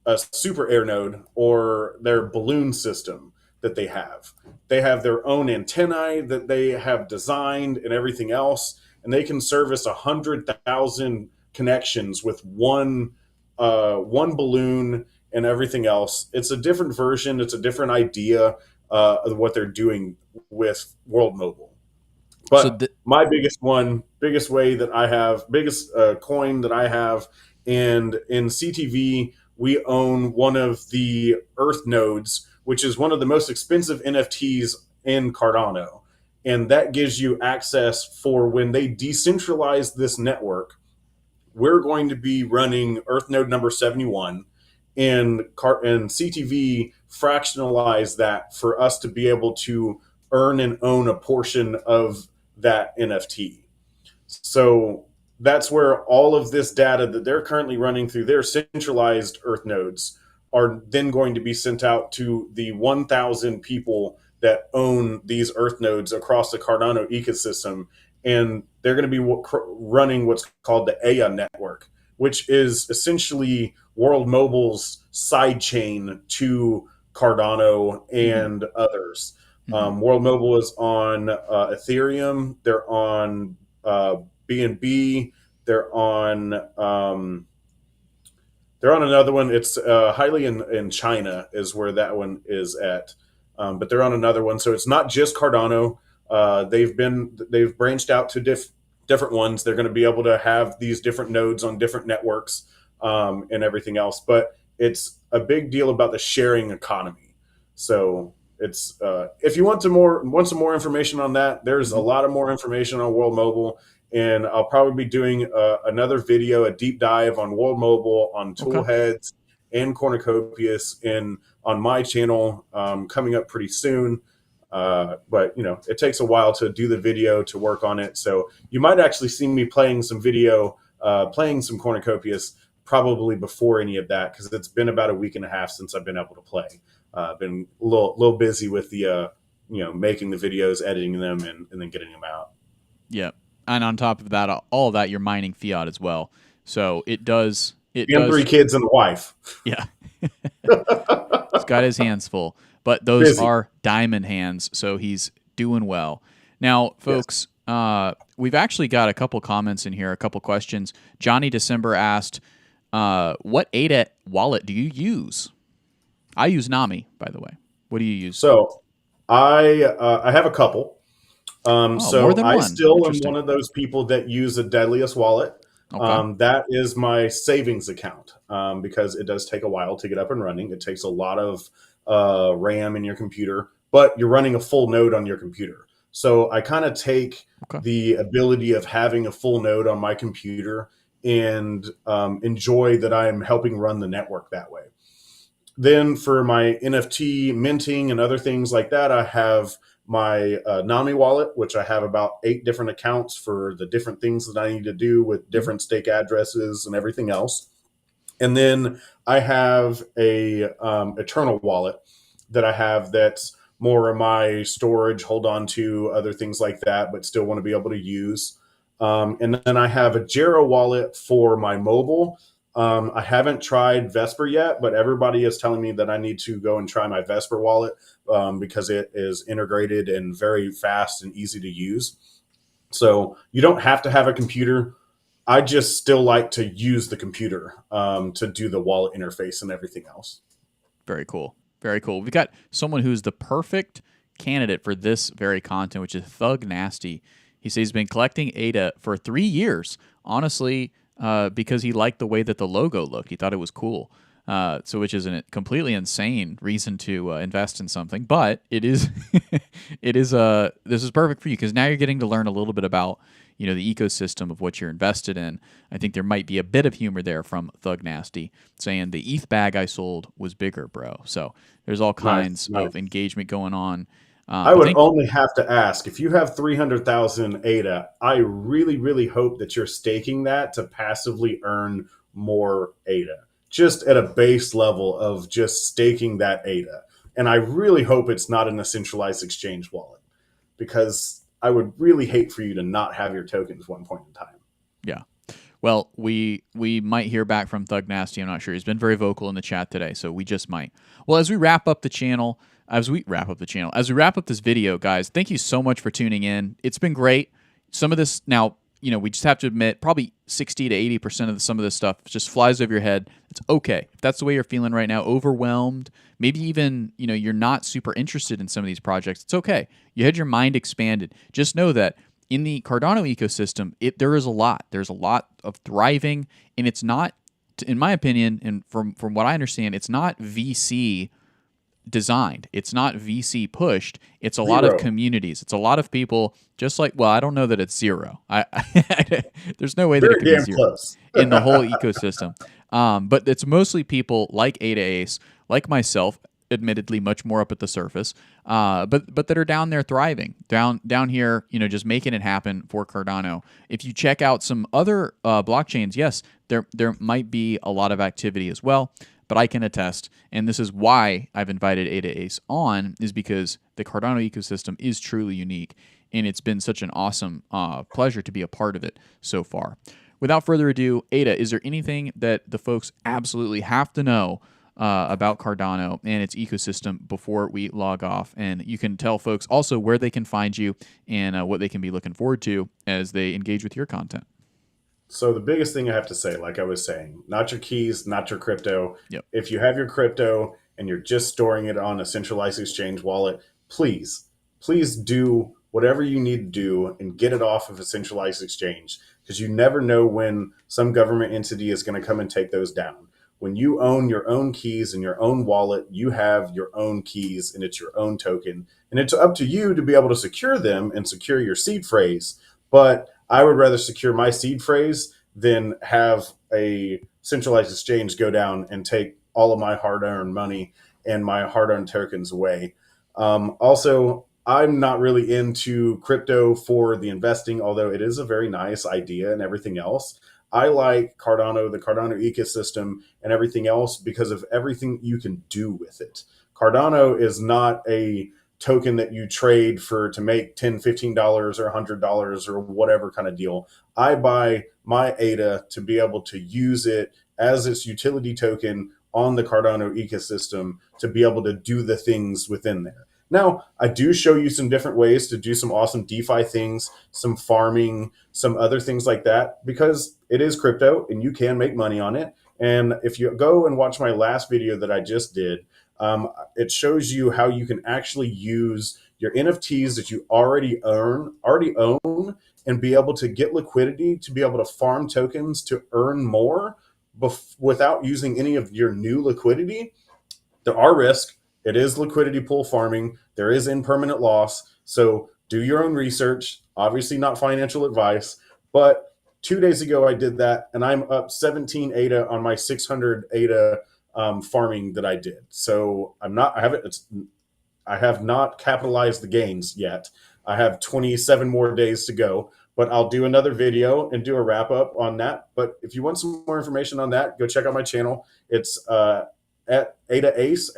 S2: a super air node or their balloon system that they have. They have their own antennae that they have designed and everything else, and they can service 100,000 connections with one balloon and everything else. It's a different version. It's a different idea of what they're doing with World Mobile.
S1: So
S2: But my biggest way that I have, biggest coin that I have, and in CTV, we own one of the Earth nodes, which is one of the most expensive NFTs in Cardano. And that gives you access for when they decentralize this network. We're going to be running Earth node number 71, and CTV fractionalize that for us to be able to earn and own a portion of that NFT. So that's where all of this data that they're currently running through their centralized Earth nodes are then going to be sent out to the 1,000 people that own these Earth nodes across the Cardano ecosystem. And they're going to be running what's called the AYA network, which is essentially World Mobile's side chain to Cardano
S1: mhm,
S2: and others.
S1: mhm.
S2: World Mobile is on Ethereum. They're on BNB. They're on they're on another one. It's highly in China is where that one is at, but they're on another one. So it's not just Cardano. They've branched out to different ones. They're going to be able to have these different nodes on different networks and everything else. But it's a big deal about the sharing economy. So it's if you want some more information on that, there's a
S1: Mhm.
S2: lot of more information on World Mobile, and I'll probably be doing another video, a deep dive on World Mobile, on
S1: Okay.
S2: Toolheads and Cornucopias, in on my channel coming up pretty soon. But you know, it takes a while to do the video to work on it, so you might actually see me playing some video playing some cornucopias probably before any of that, because it's been about a week and a half since I've been able to play. Been a little busy with the making the videos, editing them, and then getting them out.
S1: Yep. And on top of that, all of that, you're mining fiat as well. So it does.
S2: And 3 kids and a wife.
S1: Yeah. He's got his hands full, but those
S2: Busy.
S1: are diamond hands, so he's doing well. Now, folks, we've actually got a couple comments in here, a couple questions. Johnny December asked, what ADA wallet do you use? I use Nami, by the way. What do you use?
S2: So I have a couple. So
S1: more than
S2: I
S1: one.
S2: still am one of those people that use a Deadliest wallet.
S1: Okay.
S2: That is my savings account, because it does take a while to get up and running. It takes a lot of RAM in your computer, but you're running a full node on your computer. So I kind of take the ability of having a full node on my computer and enjoy that I'm helping run the network that way. Then for my NFT minting and other things like that, I have my Nami wallet, which I have about 8 different accounts for the different things that I need to do with different stake addresses and everything else. And then I have a Eternal wallet that I have that's more of my storage, hold on to other things like that, but still want to be able to use. And then I have a Jero wallet for my mobile. I haven't tried Vesper yet, but everybody is telling me that I need to go and try my Vesper wallet because it is integrated and very fast and easy to use. So you don't have to have a computer. I just still like to use the computer to do the wallet interface and everything else.
S1: Very cool. Very cool. We've got someone who's the perfect candidate for this very content, which is Thug Nasty. He says he's been collecting ADA for 3 years. Honestly, because he liked the way that the logo looked. He thought it was cool. So which is a completely insane reason to invest in something, but it is this is perfect for you because now you're getting to learn a little bit about the ecosystem of what you're invested in. I think there might be a bit of humor there from Thug Nasty saying the ETH bag I sold was bigger, bro. So there's all kinds of engagement going on.
S2: I would only have to ask, if you have 300,000 ADA, I really, really hope that you're staking that to passively earn more ADA, just at a base level of just staking that ADA. And I really hope it's not in a centralized exchange wallet, because I would really hate for you to not have your tokens one point in time.
S1: Yeah. Well, we might hear back from Thug Nasty. I'm not sure. He's been very vocal in the chat today, so we just might. Well, as we wrap up this video, guys, thank you so much for tuning in. It's been great. Some of this now, we just have to admit, probably 60 to 80% of some of this stuff just flies over your head. It's okay. If that's the way you're feeling right now, overwhelmed, maybe even, you're not super interested in some of these projects, it's okay. You had your mind expanded. Just know that in the Cardano ecosystem, there is a lot. There's a lot of thriving, and it's not, in my opinion, and from what I understand, it's not VC designed. It's not VC pushed. It's a lot of communities. It's a lot of people just like, well, I don't know that it's zero. There's no way that it could be zero in the whole ecosystem. But it's mostly people like Ada Ace, like myself, admittedly much more up at the surface, but that are down there thriving, down here, just making it happen for Cardano. If you check out some other blockchains, yes, there might be a lot of activity as well, but I can attest, and this is why I've invited Ada Ace on, is because the Cardano ecosystem is truly unique, and it's been such an awesome pleasure to be a part of it so far. Without further ado, Ada, is there anything that the folks absolutely have to know about Cardano and its ecosystem before we log off? And you can tell folks also where they can find you and what they can be looking forward to as they engage with your content.
S2: So the biggest thing I have to say, like I was saying, not your keys, not your crypto.
S1: Yep.
S2: If you have your crypto and you're just storing it on a centralized exchange wallet, please do whatever you need to do and get it off of a centralized exchange, because you never know when some government entity is going to come and take those down. When you own your own keys and your own wallet, you have your own keys and it's your own token. And it's up to you to be able to secure them and secure your seed phrase. But I would rather secure my seed phrase than have a centralized exchange go down and take all of my hard-earned money and my hard-earned tokens away. Also, I'm not really into crypto for the investing, although it is a very nice idea and everything else. I like Cardano, the Cardano ecosystem, and everything else because of everything you can do with it. Cardano is not a token that you trade for to make $10, $15 or $100 or whatever kind of deal. I buy my ADA to be able to use it as its utility token on the Cardano ecosystem to be able to do the things within there. Now, I do show you some different ways to do some awesome DeFi things, some farming, some other things like that, because it is crypto and you can make money on it. And if you go and watch my last video that I just did, it shows you how you can actually use your NFTs that you already own, and be able to get liquidity to be able to farm tokens to earn more without using any of your new liquidity. There are risks. It is liquidity pool farming. There is impermanent loss. So do your own research. Obviously not financial advice, but 2 days ago I did that, and I'm up 17 ADA on my 600 ADA farming that I did. So I have not capitalized the gains yet. I have 27 more days to go, but I'll do another video and do a wrap up on that. But if you want some more information on that, go check out my channel. It's at Ada_Ace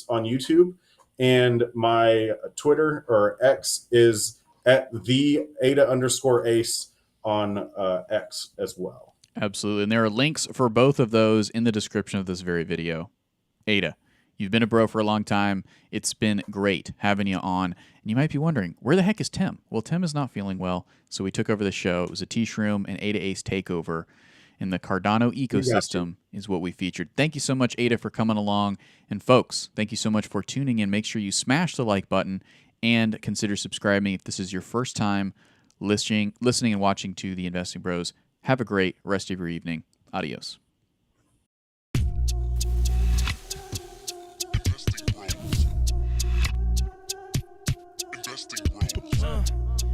S2: on YouTube, and my Twitter or X is at the Ada_Ace on X as well.
S1: Absolutely. And there are links for both of those in the description of this very video. Ada, you've been a bro for a long time. It's been great having you on. And you might be wondering, where the heck is Tim? Well, Tim is not feeling well, so we took over the show. It was a T-Shroom and Ada Ace takeover. And the Cardano ecosystem is what we featured. Thank you so much, Ada, for coming along. And folks, thank you so much for tuning in. Make sure you smash the like button and consider subscribing if this is your first time listening and watching to the Investing Bros. Have a great rest of your evening. Adios.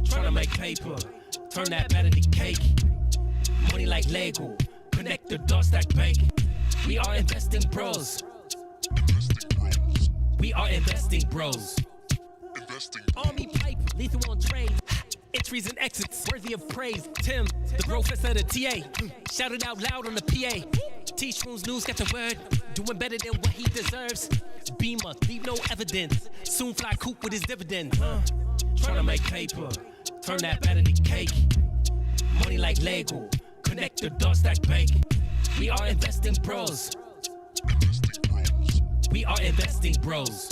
S3: Trying to make paper, turn that better to cake. Money like Lego, connect the dots stack bank. We are investing bros. We are investing bros. Army pipe, lethal on trade. Entries and exits, worthy of praise. Tim, the professor of the TA. Shout it out loud on the PA. T-Shroom's news got the word. Doing better than what he deserves. Beamer, leave no evidence. Soon fly coop with his dividend. Trying to make paper, turn that better to cake. Money like Lego, connect the dots stack bank. We are investing bros. We are investing bros.